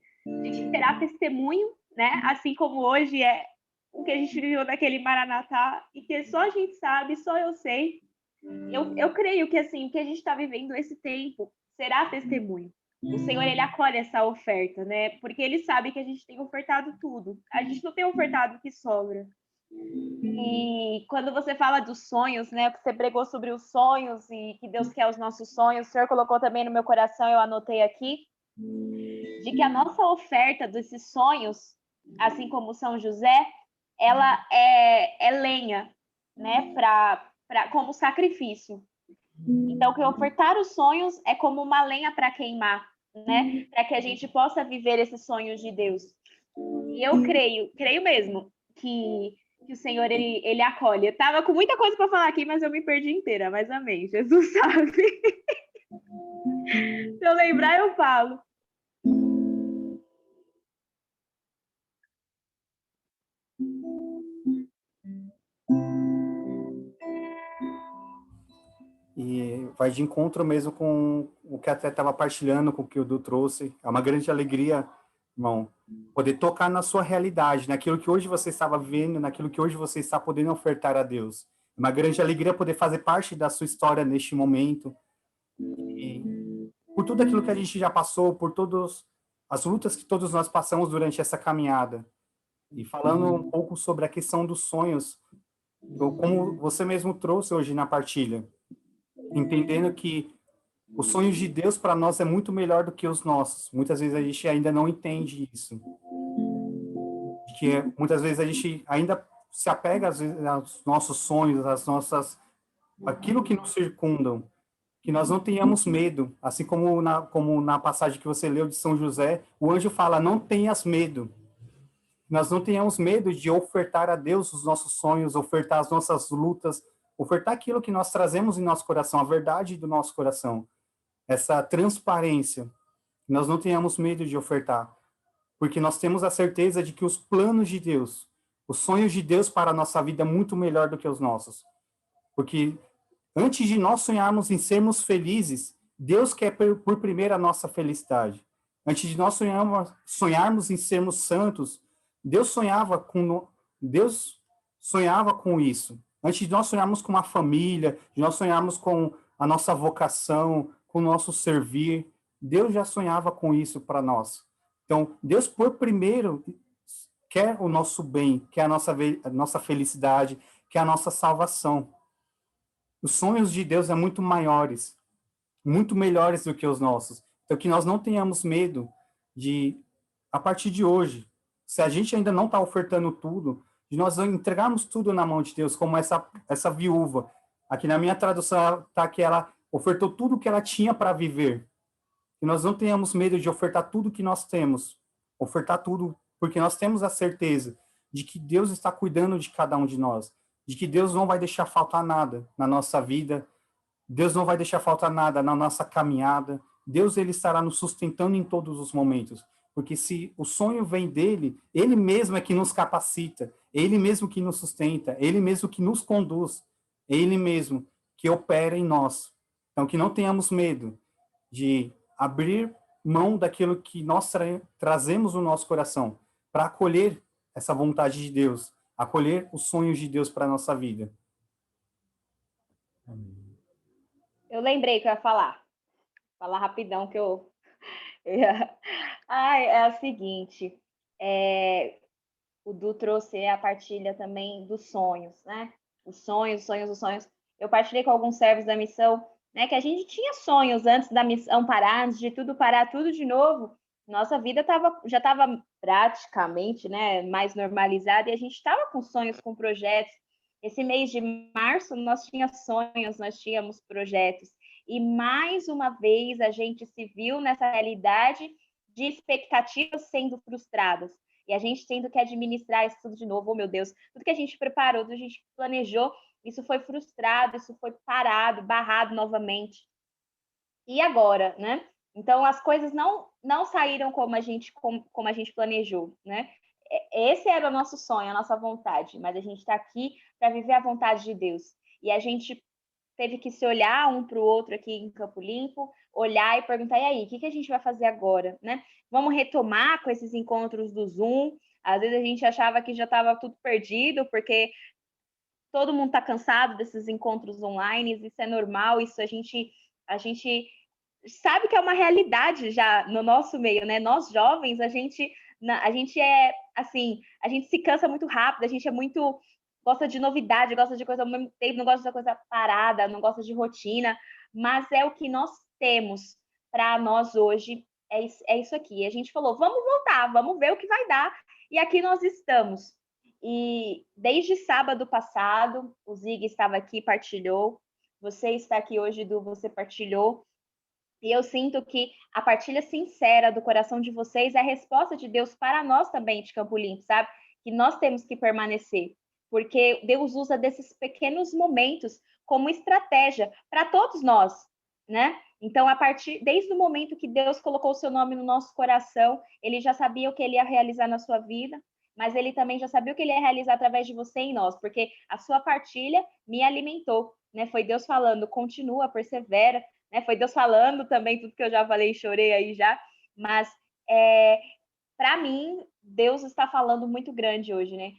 será testemunho, né? Assim como hoje é o que a gente viveu naquele Maranatá, e que só a gente sabe, só eu sei. Eu creio que, assim, o que a gente está vivendo esse tempo será testemunho. O Senhor, ele acolhe essa oferta, né? Porque ele sabe que a gente tem ofertado tudo. A gente não tem ofertado o que sobra. E quando você fala dos sonhos, né? Que você pregou sobre os sonhos e que Deus quer os nossos sonhos, o Senhor colocou também no meu coração, eu anotei aqui, de que a nossa oferta desses sonhos, assim como São José, ela é lenha, né, como sacrifício. Então, que ofertar os sonhos é como uma lenha para queimar, né, para que a gente possa viver esses sonhos de Deus. E eu creio mesmo que o Senhor, ele acolhe. Eu tava com muita coisa para falar aqui, mas eu me perdi inteira, mas amém, Jesus sabe. Se eu lembrar, eu falo. E vai de encontro mesmo com o que até estava partilhando, com o que o Du trouxe. É uma grande alegria, irmão, poder tocar na sua realidade, naquilo que hoje você estava vivendo, naquilo que hoje você está podendo ofertar a Deus. É uma grande alegria poder fazer parte da sua história neste momento. E por tudo aquilo que a gente já passou, por todas as lutas que todos nós passamos durante essa caminhada. E falando um pouco sobre a questão dos sonhos, como você mesmo trouxe hoje na partilha, entendendo que os sonhos de Deus para nós é muito melhor do que os nossos. Muitas vezes a gente ainda não entende isso. Que muitas vezes a gente ainda se apega às vezes, aos nossos sonhos, às nossas aquilo que nos circundam, que nós não tenhamos medo, assim como na passagem que você leu de São José, o anjo fala: "Não tenhas medo". Nós não tenhamos medo de ofertar a Deus os nossos sonhos, ofertar as nossas lutas, ofertar aquilo que nós trazemos em nosso coração, a verdade do nosso coração, essa transparência. Nós não tenhamos medo de ofertar, porque nós temos a certeza de que os planos de Deus, os sonhos de Deus para a nossa vida é muito melhor do que os nossos. Porque antes de nós sonharmos em sermos felizes, Deus quer por primeiro a nossa felicidade. Antes de nós sonharmos em sermos santos, Deus sonhava com isso. Antes de nós sonharmos com uma família, de nós sonharmos com a nossa vocação, com o nosso servir, Deus já sonhava com isso para nós. Então, Deus por primeiro quer o nosso bem, quer a nossa felicidade, quer a nossa salvação. Os sonhos de Deus são muito maiores, muito melhores do que os nossos. Então, que nós não tenhamos medo de, a partir de hoje, se a gente ainda não está ofertando tudo, de nós entregarmos tudo na mão de Deus, como essa viúva. Aqui na minha tradução está que ela ofertou tudo que ela tinha para viver. Que nós não tenhamos medo de ofertar tudo que nós temos. Ofertar tudo, porque nós temos a certeza de que Deus está cuidando de cada um de nós. De que Deus não vai deixar faltar nada na nossa vida. Deus não vai deixar faltar nada na nossa caminhada. Deus, ele estará nos sustentando em todos os momentos. Porque se o sonho vem dele, ele mesmo é que nos capacita, ele mesmo que nos sustenta, ele mesmo que nos conduz, ele mesmo que opera em nós. Então, que não tenhamos medo de abrir mão daquilo que nós trazemos no nosso coração para acolher essa vontade de Deus, acolher os sonhos de Deus para a nossa vida. Eu lembrei que eu ia falar. Falar rapidão que eu ia... é o seguinte, o Du trouxe a partilha também dos sonhos, né? Os sonhos. Eu partilhei com alguns servos da missão, né, que a gente tinha sonhos antes da missão parar, antes de tudo parar, tudo de novo. Nossa vida já estava praticamente, né, mais normalizada e a gente estava com sonhos, com projetos. Esse mês de março nós tínhamos sonhos, nós tínhamos projetos. E mais uma vez a gente se viu nessa realidade de expectativas sendo frustradas. E a gente tendo que administrar isso tudo de novo, oh meu Deus, tudo que a gente preparou, tudo que a gente planejou, isso foi frustrado, isso foi parado, barrado novamente. E agora, né? Então as coisas não saíram como a gente planejou, né? Esse era o nosso sonho, a nossa vontade, mas a gente está aqui para viver a vontade de Deus. E a gente teve que se olhar um para o outro aqui em Campo Limpo, olhar e perguntar, e aí, o que a gente vai fazer agora, né? Vamos retomar com esses encontros do Zoom? Às vezes a gente achava que já estava tudo perdido, porque todo mundo está cansado desses encontros online, isso é normal, isso a gente sabe que é uma realidade já no nosso meio, né? Nós jovens, a gente é assim, a gente se cansa muito rápido, a gente é muito gosta de novidade, gosta de coisa ao mesmo tempo, não gosta de coisa parada, não gosta de rotina, mas é o que nós temos para nós hoje, é isso aqui. A gente falou, vamos voltar, vamos ver o que vai dar, e aqui nós estamos. E desde sábado passado, o Zig estava aqui, partilhou. Você está aqui hoje, Du, você partilhou. E eu sinto que a partilha sincera do coração de vocês é a resposta de Deus para nós também de Campo Limpo, sabe? Que nós temos que permanecer. Porque Deus usa desses pequenos momentos como estratégia para todos nós, né? Então, desde o momento que Deus colocou o seu nome no nosso coração, ele já sabia o que ele ia realizar na sua vida, mas ele também já sabia o que ele ia realizar através de você e nós, porque a sua partilha me alimentou, né? Foi Deus falando, continua, persevera, né? Foi Deus falando também tudo que eu já falei, chorei aí já, mas para mim, Deus está falando muito grande hoje, né?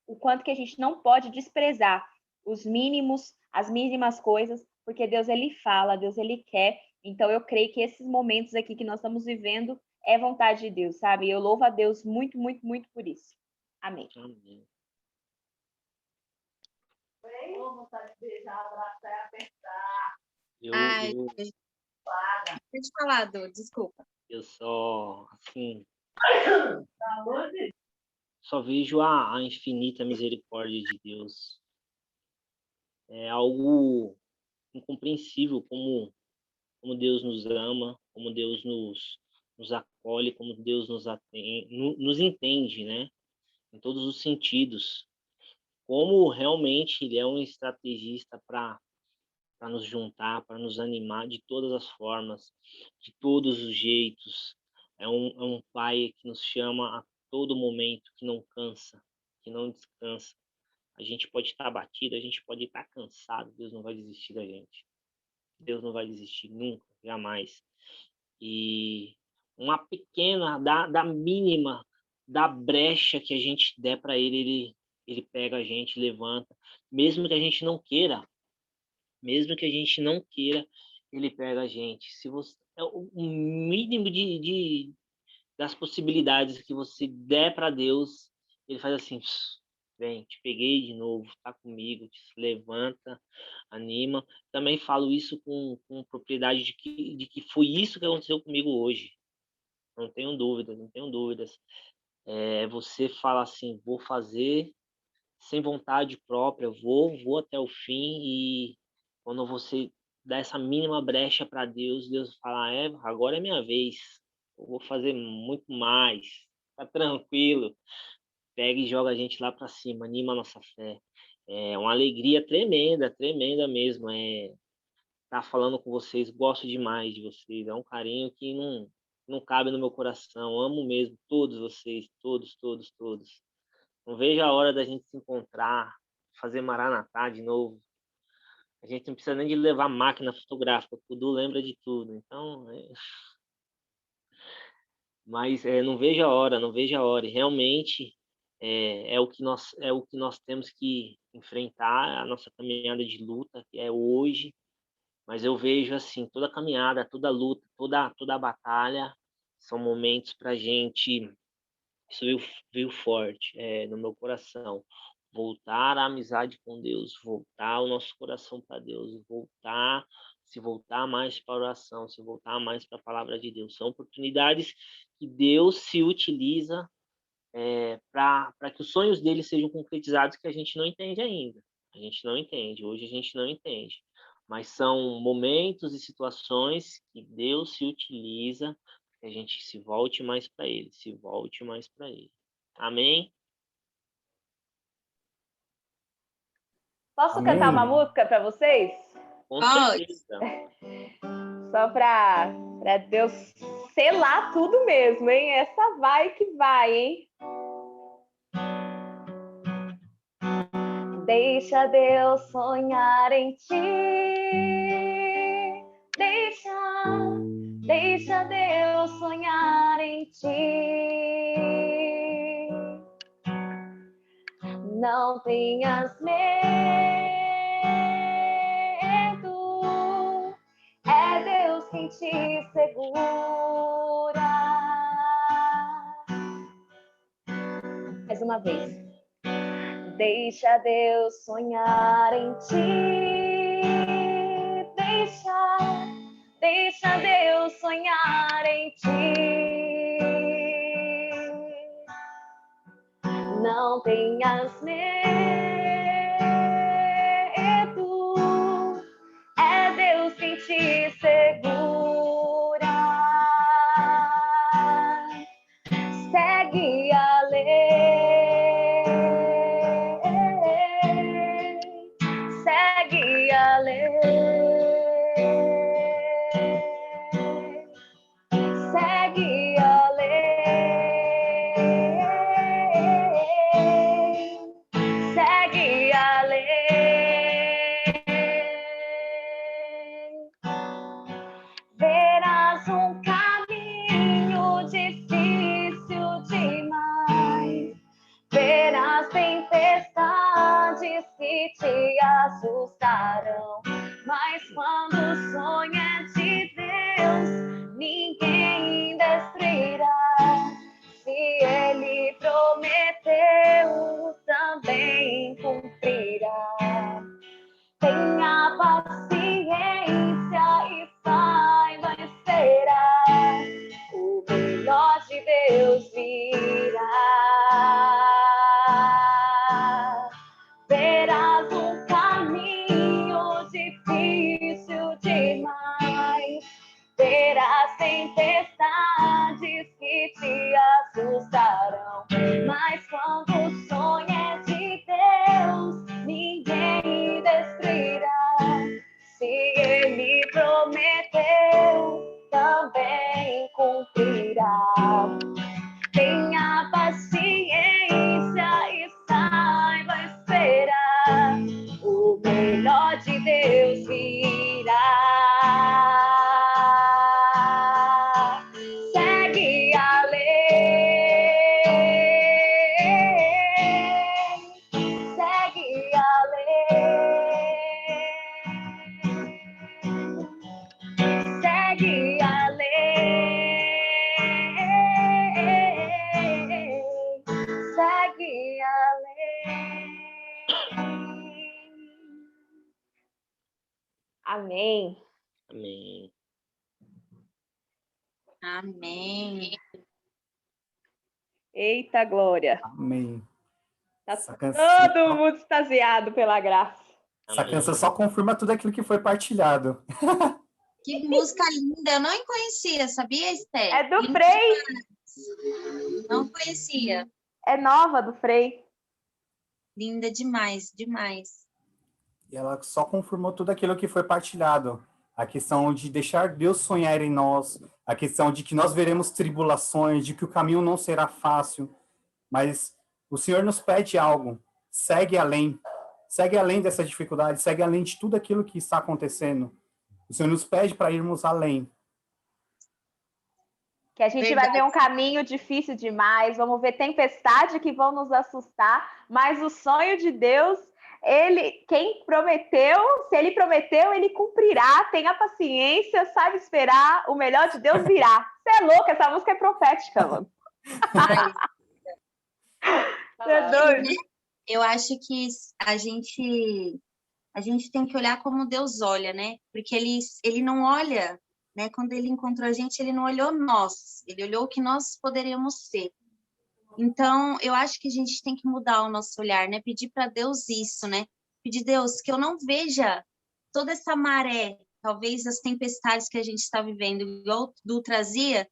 O quanto que a gente não pode desprezar os mínimos, as mínimas coisas, porque Deus, ele fala, Deus, ele quer. Então, eu creio que esses momentos aqui que nós estamos vivendo é vontade de Deus, sabe? Eu louvo a Deus muito, muito, muito por isso. Amém. Amém. Vontade de beijar, abraçar e apertar. Ai, deixa eu falar, Du, desculpa. Eu só, assim, só vejo a infinita misericórdia de Deus. É algo incompreensível como Deus nos ama, como Deus nos acolhe, como Deus nos entende, né? Em todos os sentidos. Como realmente Ele é um estrategista para nos juntar, para nos animar de todas as formas, de todos os jeitos. É um Pai que nos chama a todo momento, que não cansa, que não descansa. A gente pode estar batido, a gente pode estar cansado, Deus não vai desistir da gente. Deus não vai desistir nunca, jamais. E uma pequena, da mínima, da brecha que a gente der para ele pega a gente, levanta. Mesmo que a gente não queira, ele pega a gente. Se você, é o mínimo das possibilidades que você der para Deus, ele faz assim, vem, te peguei de novo, tá comigo, te levanta, anima. Também falo isso com propriedade de que foi isso que aconteceu comigo hoje. Não tenho dúvidas, não tenho dúvidas. Você fala assim, vou fazer sem vontade própria, vou até o fim, e quando você dá essa mínima brecha para Deus, Deus fala, agora é minha vez, eu vou fazer muito mais, tá tranquilo. Pega e joga a gente lá para cima, anima a nossa fé. É uma alegria tremenda, tremenda mesmo. Tá falando com vocês, gosto demais de vocês. É um carinho que não cabe no meu coração. Amo mesmo todos vocês, todos, todos, todos. Não vejo a hora da gente se encontrar, fazer Maranatá de novo. A gente não precisa nem de levar máquina fotográfica, o Du lembra de tudo. Então, mas não vejo a hora, não vejo a hora. E realmente é o que nós temos que enfrentar, a nossa caminhada de luta, que é hoje. Mas eu vejo assim, toda a caminhada, toda a luta, toda a batalha são momentos para a gente. Isso veio forte no meu coração. Voltar à amizade com Deus, voltar o nosso coração para Deus, se voltar mais para a oração, se voltar mais para a palavra de Deus. São oportunidades que Deus se utiliza para que os sonhos dele sejam concretizados, que a gente não entende ainda. A gente não entende, hoje a gente não entende. Mas são momentos e situações que Deus se utiliza que a gente se volte mais para Ele, se volte mais para Ele. Amém? Posso Amém. cantar uma música para vocês? Com Pode. certeza. Só para Deus selar tudo mesmo, hein? Essa vai que vai, hein? Deixa Deus sonhar em ti. Deixa Deus sonhar em ti. Não tenhas medo, é Deus quem te segura. Mais uma vez. Deixa Deus sonhar em ti. Deixa Deus sonhar em ti. Não tenhas segue a lei. Segue a lei. Segue a lei. Verás um caminho difícil demais. Verás tempestades que te assustarão. Mas quando o sonho é de Deus, ninguém destruirá. Se Ele prometeu, também cumprirá. Tenha paciência e saiba esperar. O melhor de Deus virá. Verás um caminho difícil demais. Verás tempestades que te assustarão. Mas quando o sonho é de Deus, ninguém destruirá. Se Ele prometeu, também cumprirá. Tenha paciência e saiba esperar. O melhor de Deus virá. Segue a lei. Segue a lei. Segue a lei. Segue a lei. Amém. Amém. Amém. Eita glória. Amém. Tá Essa canção, todo mundo extasiado pela graça. essa canção só confirma tudo aquilo que foi partilhado. Que música linda. Eu não conhecia, sabia, Esther? É do Linda Frei. demais. Não conhecia. É nova do Frei. Linda demais, demais. E ela só confirmou tudo aquilo que foi partilhado. A questão de deixar Deus sonhar em nós, a questão de que nós veremos tribulações, de que o caminho não será fácil, mas o Senhor nos pede algo, segue além dessa dificuldade, segue além de tudo aquilo que está acontecendo. O Senhor nos pede para irmos além. Que a gente Verdade. vai ver um caminho difícil demais, vamos ver tempestade que vão nos assustar, mas o sonho de Deus, quem prometeu, se Ele prometeu, Ele cumprirá. Tenha paciência, sabe esperar, o melhor de Deus virá. Você é louco, essa música é profética, mano. Ai, Você é doido. eu acho que a gente tem que olhar como Deus olha, né? Porque ele não olha, né? Quando ele encontrou a gente, ele não olhou nós, ele olhou o que nós poderíamos ser. Então, eu acho que a gente tem que mudar o nosso olhar, né? Pedir para Deus isso, né? Pedir, Deus, que eu não veja toda essa maré, talvez as tempestades que a gente está vivendo, igual o Du trazia,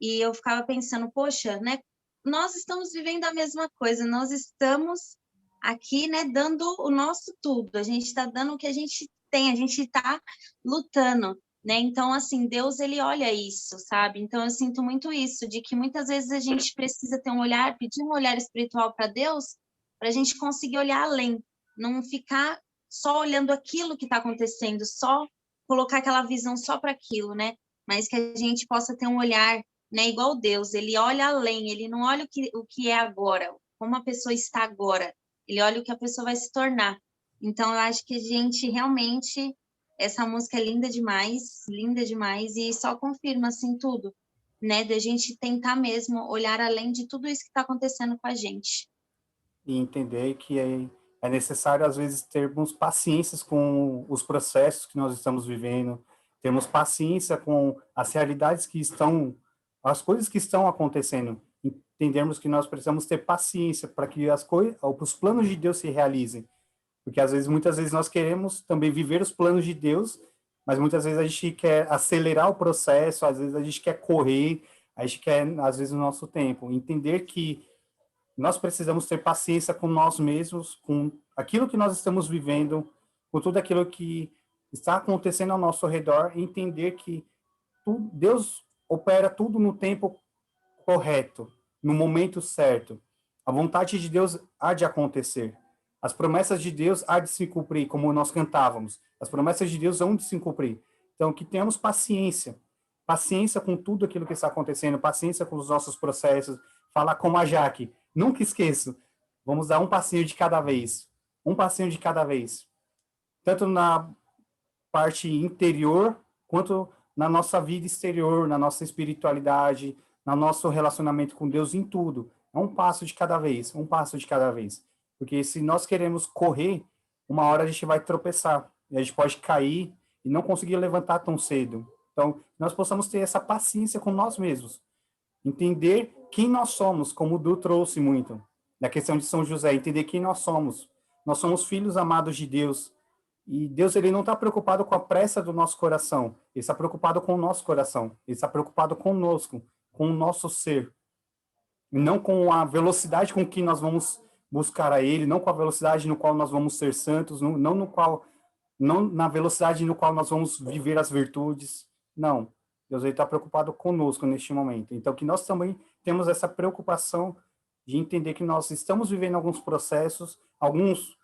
e eu ficava pensando, poxa, né? Nós estamos vivendo a mesma coisa, nós estamos aqui, né, dando o nosso tudo, a gente está dando o que a gente tem, a gente está lutando, né? Então, assim, Deus, ele olha isso, sabe? Então, eu sinto muito isso, de que muitas vezes a gente precisa ter um olhar, pedir um olhar espiritual para Deus, para a gente conseguir olhar além, não ficar só olhando aquilo que está acontecendo, só colocar aquela visão só para aquilo, né? Mas que a gente possa ter um olhar, né, igual Deus, ele olha além, ele não olha o que é agora, como a pessoa está agora, ele olha o que a pessoa vai se tornar. Então, eu acho que a gente realmente, essa música é linda demais, e só confirma, assim, tudo, né, da gente tentar mesmo olhar além de tudo isso que está acontecendo com a gente. E entender que é necessário, às vezes, termos paciência com os processos que nós estamos vivendo, termos paciência com as realidades que estão, as coisas que estão acontecendo, entendermos que nós precisamos ter paciência para que os planos de Deus se realizem, porque muitas vezes nós queremos também viver os planos de Deus, mas muitas vezes a gente quer acelerar o processo, às vezes a gente quer correr, a gente quer, às vezes, o nosso tempo. Entender que nós precisamos ter paciência com nós mesmos, com aquilo que nós estamos vivendo, com tudo aquilo que está acontecendo ao nosso redor, e entender que Deus opera tudo no tempo correto, no momento certo. A vontade de Deus há de acontecer. As promessas de Deus há de se cumprir, como nós cantávamos. As promessas de Deus hão de se cumprir. Então, que tenhamos paciência. Paciência com tudo aquilo que está acontecendo, paciência com os nossos processos. Falar como a Jaque. Nunca esqueço. Vamos dar um passinho de cada vez. Um passinho de cada vez. Tanto na parte interior, quanto na nossa vida exterior, na nossa espiritualidade, no nosso relacionamento com Deus, em tudo. É um passo de cada vez, um passo de cada vez. Porque se nós queremos correr, uma hora a gente vai tropeçar, e a gente pode cair e não conseguir levantar tão cedo. Então, nós possamos ter essa paciência com nós mesmos. Entender quem nós somos, como o Du trouxe muito, na questão de São José, entender quem nós somos. Nós somos filhos amados de Deus. E Deus, ele não está preocupado com a pressa do nosso coração. Ele está preocupado com o nosso coração. Ele está preocupado conosco, com o nosso ser. E não com a velocidade com que nós vamos buscar a Ele, não com a velocidade no qual nós vamos ser santos, não na velocidade no qual nós vamos viver as virtudes. Não. Deus está preocupado conosco neste momento. Então, que nós também temos essa preocupação de entender que nós estamos vivendo alguns processos, alguns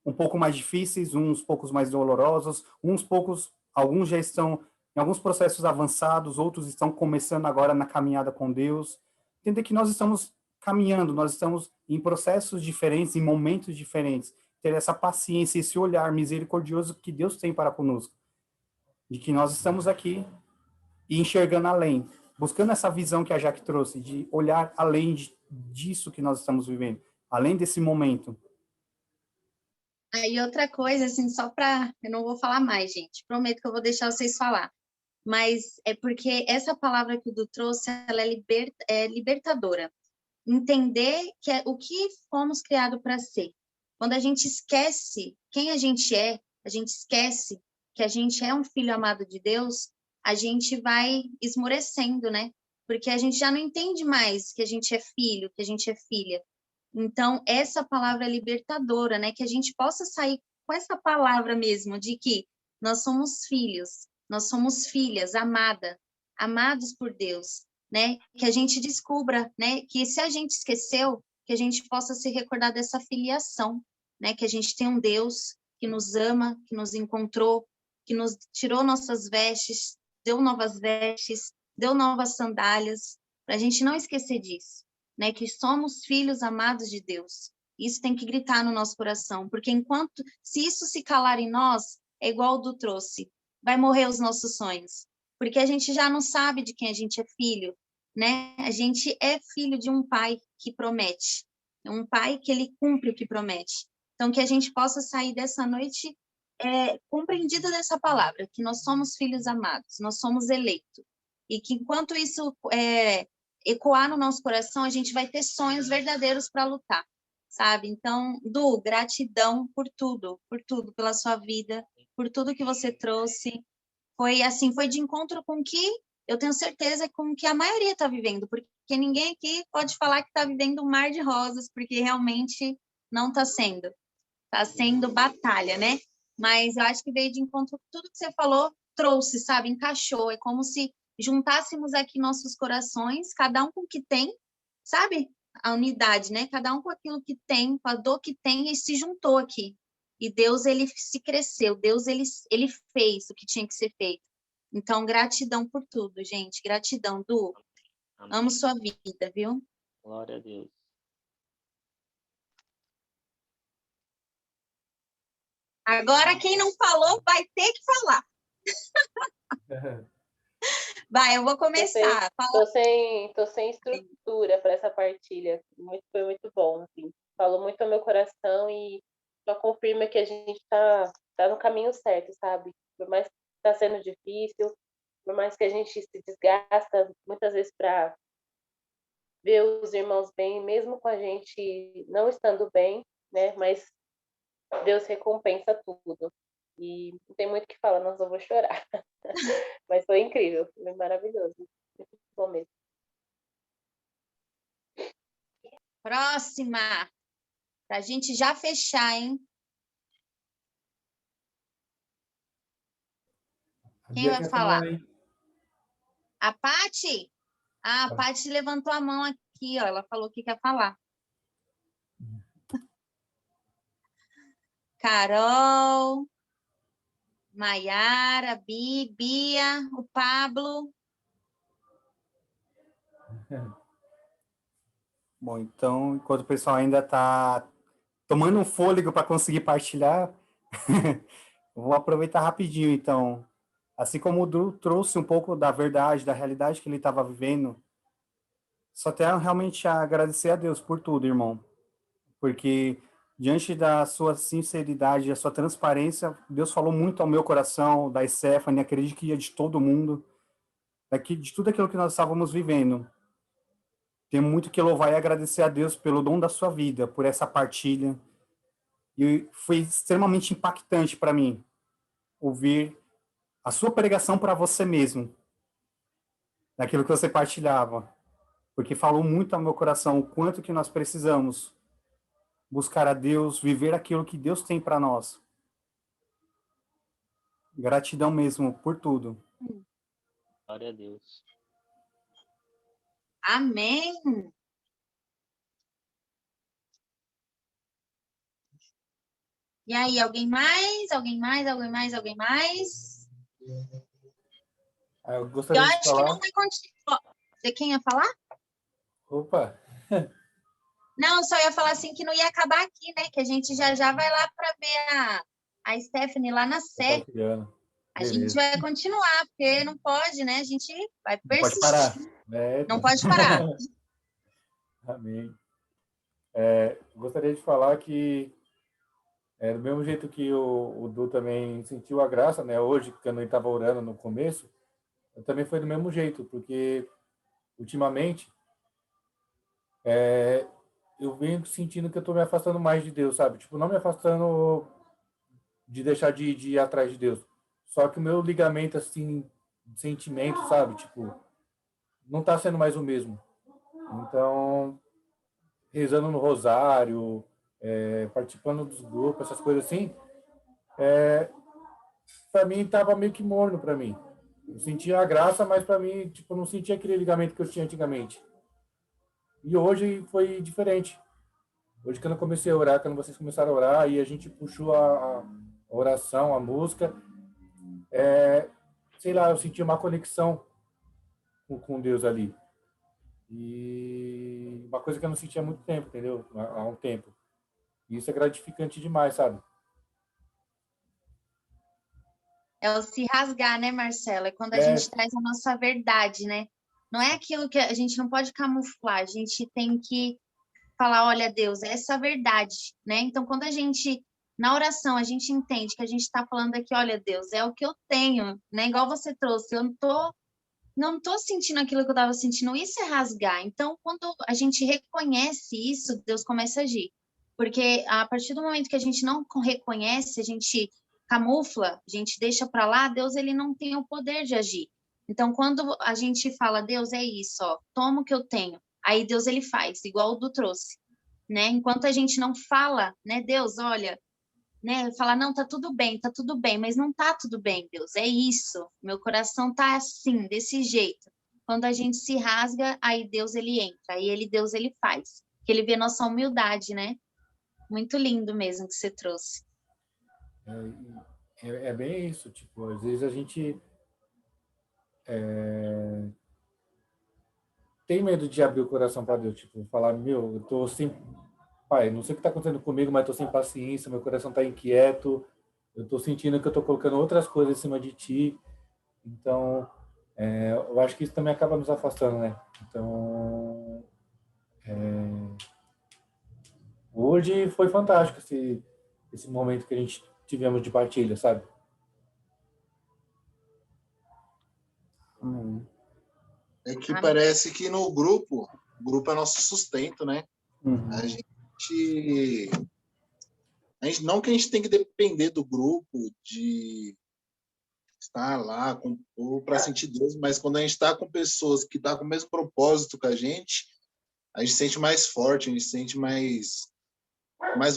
um pouco mais difíceis, uns poucos mais dolorosos, alguns já estão em alguns processos avançados, outros estão começando agora na caminhada com Deus. Entender que nós estamos caminhando, nós estamos em processos diferentes, em momentos diferentes. Ter essa paciência, esse olhar misericordioso que Deus tem para conosco. De que nós estamos aqui e enxergando além, buscando essa visão que a Jaque trouxe, de olhar além disso que nós estamos vivendo, além desse momento. Aí outra coisa, assim, só para... Eu não vou falar mais, gente. Prometo que eu vou deixar vocês falar. Mas é porque essa palavra que o Du trouxe, ela é libertadora. Entender que é o que fomos criados para ser. Quando a gente esquece quem a gente esquece que a gente é um filho amado de Deus, a gente vai esmorecendo, né? Porque a gente já não entende mais que a gente é filho, que a gente é filha. Então, essa palavra é libertadora, né? Que a gente possa sair com essa palavra mesmo, de que nós somos filhos, nós somos filhas amados por Deus, né? Que a gente descubra, né? Que se a gente esqueceu, que a gente possa se recordar dessa filiação, né? Que a gente tem um Deus que nos ama, que nos encontrou, que nos tirou nossas vestes, deu novas vestes, deu novas sandálias, para a gente não esquecer disso, né? Que somos filhos amados de Deus. Isso tem que gritar no nosso coração, porque se isso se calar em nós, é igual o Du trouxe, vai morrer os nossos sonhos, porque a gente já não sabe de quem a gente é filho, né? A gente é filho de um pai que promete, um pai que ele cumpre o que promete. Então, que a gente possa sair dessa noite compreendido dessa palavra, que nós somos filhos amados, nós somos eleitos, e que enquanto isso ecoar no nosso coração, a gente vai ter sonhos verdadeiros para lutar, sabe? Então, Du, gratidão por tudo, pela sua vida, por tudo que você trouxe. Foi assim, foi de encontro com que eu tenho certeza com que a maioria está vivendo, porque ninguém aqui pode falar que está vivendo um mar de rosas, porque realmente não está sendo. Está sendo batalha, né? Mas eu acho que veio de encontro com tudo que você falou, trouxe, sabe? Encaixou. É como se juntássemos aqui nossos corações, cada um com o que tem, sabe? A unidade, né? Cada um com aquilo que tem, com a dor que tem, e se juntou aqui. E Deus, ele se cresceu. Deus, ele fez o que tinha que ser feito. Então, gratidão por tudo, gente. Gratidão, Du. Amém. Amo sua vida, viu? Glória a Deus. Agora, quem não falou vai ter que falar. Vai, eu vou começar. Tô sem estrutura para essa partilha. Foi muito bom, assim. Falou muito ao meu coração e só confirma que a gente tá no caminho certo, sabe? Por mais que tá sendo difícil, por mais que a gente se desgasta muitas vezes para ver os irmãos bem, mesmo com a gente não estando bem, né? Mas Deus recompensa tudo. E não tem muito o que falar, nós não vou chorar. Mas foi incrível, foi maravilhoso. Muito bom mesmo. Próxima. Pra gente já fechar, hein? A Quem Bia vai quer falar? falar, hein? A Pati? Ah, a Pati levantou a mão aqui, ó. Ela falou que quer falar. Carol, Maiara, Bia, o Pablo. Bom, então, enquanto o pessoal ainda está tomando um fôlego para conseguir partilhar, eu vou aproveitar rapidinho, então. Assim como o Drew trouxe um pouco da verdade, da realidade que ele estava vivendo, só tenho realmente a agradecer a Deus por tudo, irmão. Porque diante da sua sinceridade, da sua transparência, Deus falou muito ao meu coração, da Stephanie, acredito que ia de todo mundo, de tudo aquilo que nós estávamos vivendo. Tenho muito que louvar e agradecer a Deus pelo dom da sua vida, por essa partilha. E foi extremamente impactante para mim ouvir a sua pregação para você mesmo, daquilo que você partilhava, porque falou muito ao meu coração o quanto que nós precisamos buscar a Deus, viver aquilo que Deus tem para nós. Gratidão mesmo por tudo. Glória a Deus. Amém. E aí, alguém mais? Alguém mais? Alguém mais? Alguém mais? Eu Eu gostaria de acho que não falar. vai continuar. Você quem ia falar? Opa, Não, eu só ia falar assim que não ia acabar aqui, né? Que a gente já vai lá para ver a Stephanie lá na Sé. compartilhando. A gente Beleza. vai continuar, porque não pode, né? A gente vai Não pode parar. persistir. É, Não pode parar. amém. Gostaria de falar que, do mesmo jeito que o Du também sentiu a graça, né? Hoje, quando ele estava orando no começo, eu também foi do mesmo jeito, porque ultimamente eu venho sentindo que eu estou me afastando mais de Deus, sabe? Tipo, não me afastando de deixar de ir atrás de Deus. Só que o meu ligamento, assim, de sentimento, sabe? Tipo, não está sendo mais o mesmo. Então, rezando no rosário, participando dos grupos, essas coisas assim, para mim estava meio que morno para mim. Eu sentia a graça, mas para mim, tipo, não sentia aquele ligamento que eu tinha antigamente. E hoje foi diferente. Hoje, quando eu comecei a orar, quando vocês começaram a orar, e a gente puxou a oração, a música, sei lá, eu senti uma conexão com Deus ali. E uma coisa que eu não sentia há muito tempo, entendeu? Há um tempo. E isso é gratificante demais, sabe? É o se rasgar, né, Marcela? É quando a É, gente traz a nossa verdade, né? Não é aquilo que a gente não pode camuflar, a gente tem que falar, olha, Deus, essa é a verdade, né? Então, quando a gente, na oração, a gente entende que a gente está falando aqui, olha, Deus, é o que eu tenho, né? Igual você trouxe, eu não tô sentindo aquilo que eu estava sentindo, isso é rasgar. Então, quando a gente reconhece isso, Deus começa a agir. Porque a partir do momento que a gente não reconhece, a gente camufla, a gente deixa para lá, Deus ele não tem o poder de agir. Então, quando a gente fala, Deus, é isso, ó, toma o que eu tenho, aí Deus ele faz, igual o do trouxe, né? Enquanto a gente não fala, né, Deus, olha, né, falar, não, tá tudo bem, mas não tá tudo bem, Deus, é isso, meu coração tá assim, desse jeito. Quando a gente se rasga, aí Deus ele entra, aí Deus ele faz, que ele vê nossa humildade, né? Muito lindo mesmo que você trouxe. é bem isso. Tipo, às vezes a gente tem medo de abrir o coração para Deus. Tipo, falar, meu, eu tô sem... Pai, não sei o que está acontecendo comigo, mas tô sem paciência, meu coração tá inquieto, eu tô sentindo que eu tô colocando outras coisas em cima de ti. Então, eu acho que isso também acaba nos afastando, né? Então, hoje foi fantástico esse momento que a gente tivemos de partilha, sabe? É que Amém. parece que no grupo, o grupo é nosso sustento, né? Uhum. Não que a gente tem que depender do grupo de estar lá para sentir Deus, mas quando a gente está com pessoas que estão com o mesmo propósito que a gente se sente mais forte, a gente sente mais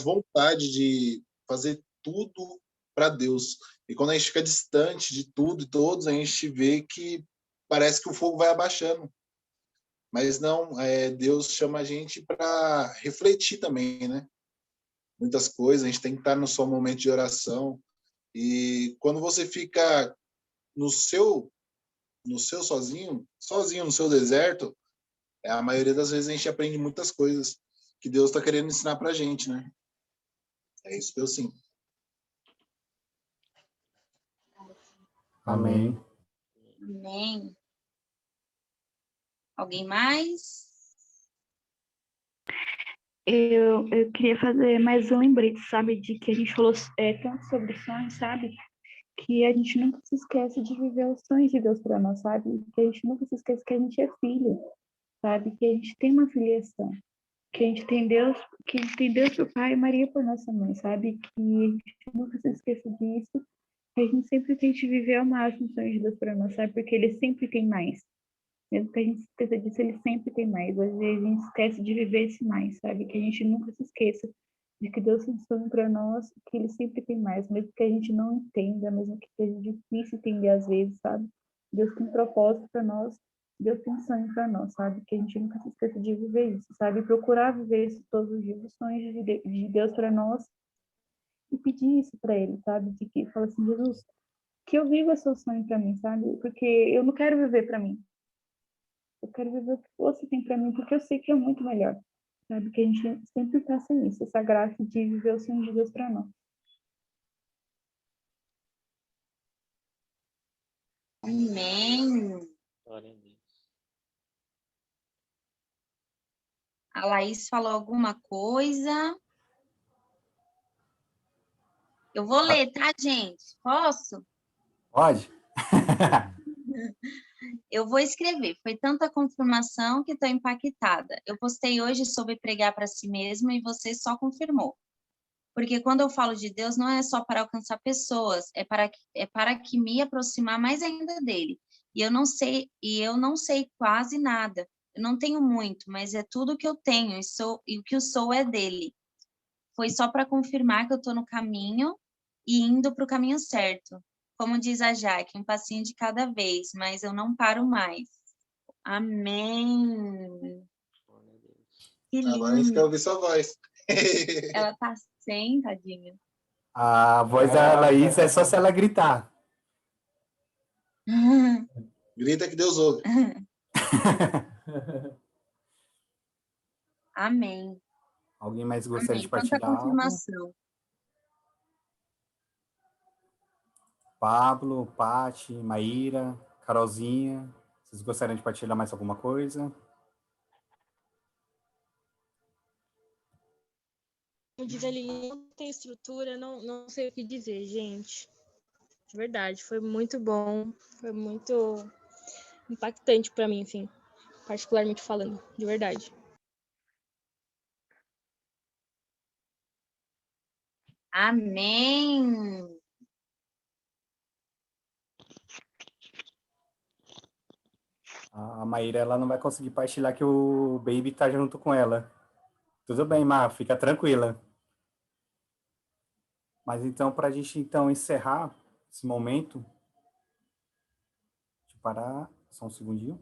vontade de fazer tudo para Deus. E quando a gente fica distante de tudo e todos, a gente vê que parece que o fogo vai abaixando. Mas não, Deus chama a gente para refletir também, né? Muitas coisas, a gente tem que estar no seu momento de oração. E quando você fica no seu sozinho no seu deserto, a maioria das vezes a gente aprende muitas coisas que Deus está querendo ensinar para a gente, né? É isso que eu sinto. Amém. Amém. Alguém mais? Eu queria fazer mais um lembrete, sabe, de que a gente falou tanto sobre sonhos, sabe, que a gente nunca se esquece de viver os sonhos de Deus para nós, sabe, que a gente nunca se esquece que a gente é filho, sabe, que a gente tem uma filiação, que a gente tem Deus, que a gente tem Deus por Pai e Maria por nossa mãe, sabe, que a gente nunca se esqueça disso, que a gente sempre tente viver ao máximo os sonhos de Deus para nós, sabe, porque Ele sempre tem mais. Mesmo que a gente esqueça disso, ele sempre tem mais. Às vezes a gente esquece de viver esse mais, sabe? Que a gente nunca se esqueça de que Deus tem sonho para nós, que ele sempre tem mais, mesmo que a gente não entenda, mesmo que seja difícil entender às vezes, sabe? Deus tem propósito para nós, Deus tem sonho para nós, sabe? Que a gente nunca se esqueça de viver isso, sabe? Procurar viver isso todos os dias, os sonhos de Deus para nós e pedir isso para ele, sabe? De que fala assim, Jesus, que eu viva seu sonho para mim, sabe? Porque eu não quero viver para mim. Eu quero viver o que você tem para mim, porque eu sei que é muito melhor. Sabe? Que a gente sempre passa nisso, essa graça de viver o sonho de Deus para nós. Amém. Glória a Deus. A Laís falou alguma coisa? Eu vou ler, tá, gente? Posso? Pode? Eu vou escrever. Foi tanta confirmação que estou impactada. Eu postei hoje sobre pregar para si mesmo e você só confirmou. Porque quando eu falo de Deus, não é só para alcançar pessoas, é para que me aproximar mais ainda dele. E eu não sei quase nada. Eu não tenho muito, mas é tudo que eu tenho e o que eu sou é dele. Foi só para confirmar que eu estou no caminho e indo para o caminho certo. Como diz a Jaque, um passinho de cada vez, mas eu não paro mais. Amém. Glória a Deus. Que Agora a gente quer lindo. ouvir sua voz. Ela tá sem, tadinha. A voz da Laís é só se ela gritar. Grita que Deus ouve. Amém. Alguém mais gostaria Amém. de Quanta partilhar algo? confirmação. Pablo, Pati, Maíra, Carolzinha, vocês gostariam de partilhar mais alguma coisa? Como diz ali, não tem estrutura, não sei o que dizer, gente. De verdade, foi muito bom, foi muito impactante para mim, assim, particularmente falando, de verdade. Amém. A Maíra, ela não vai conseguir partilhar que o Baby tá junto com ela. Tudo bem, Mar, fica tranquila. Mas então, para a gente então encerrar esse momento, deixa eu parar só um segundinho.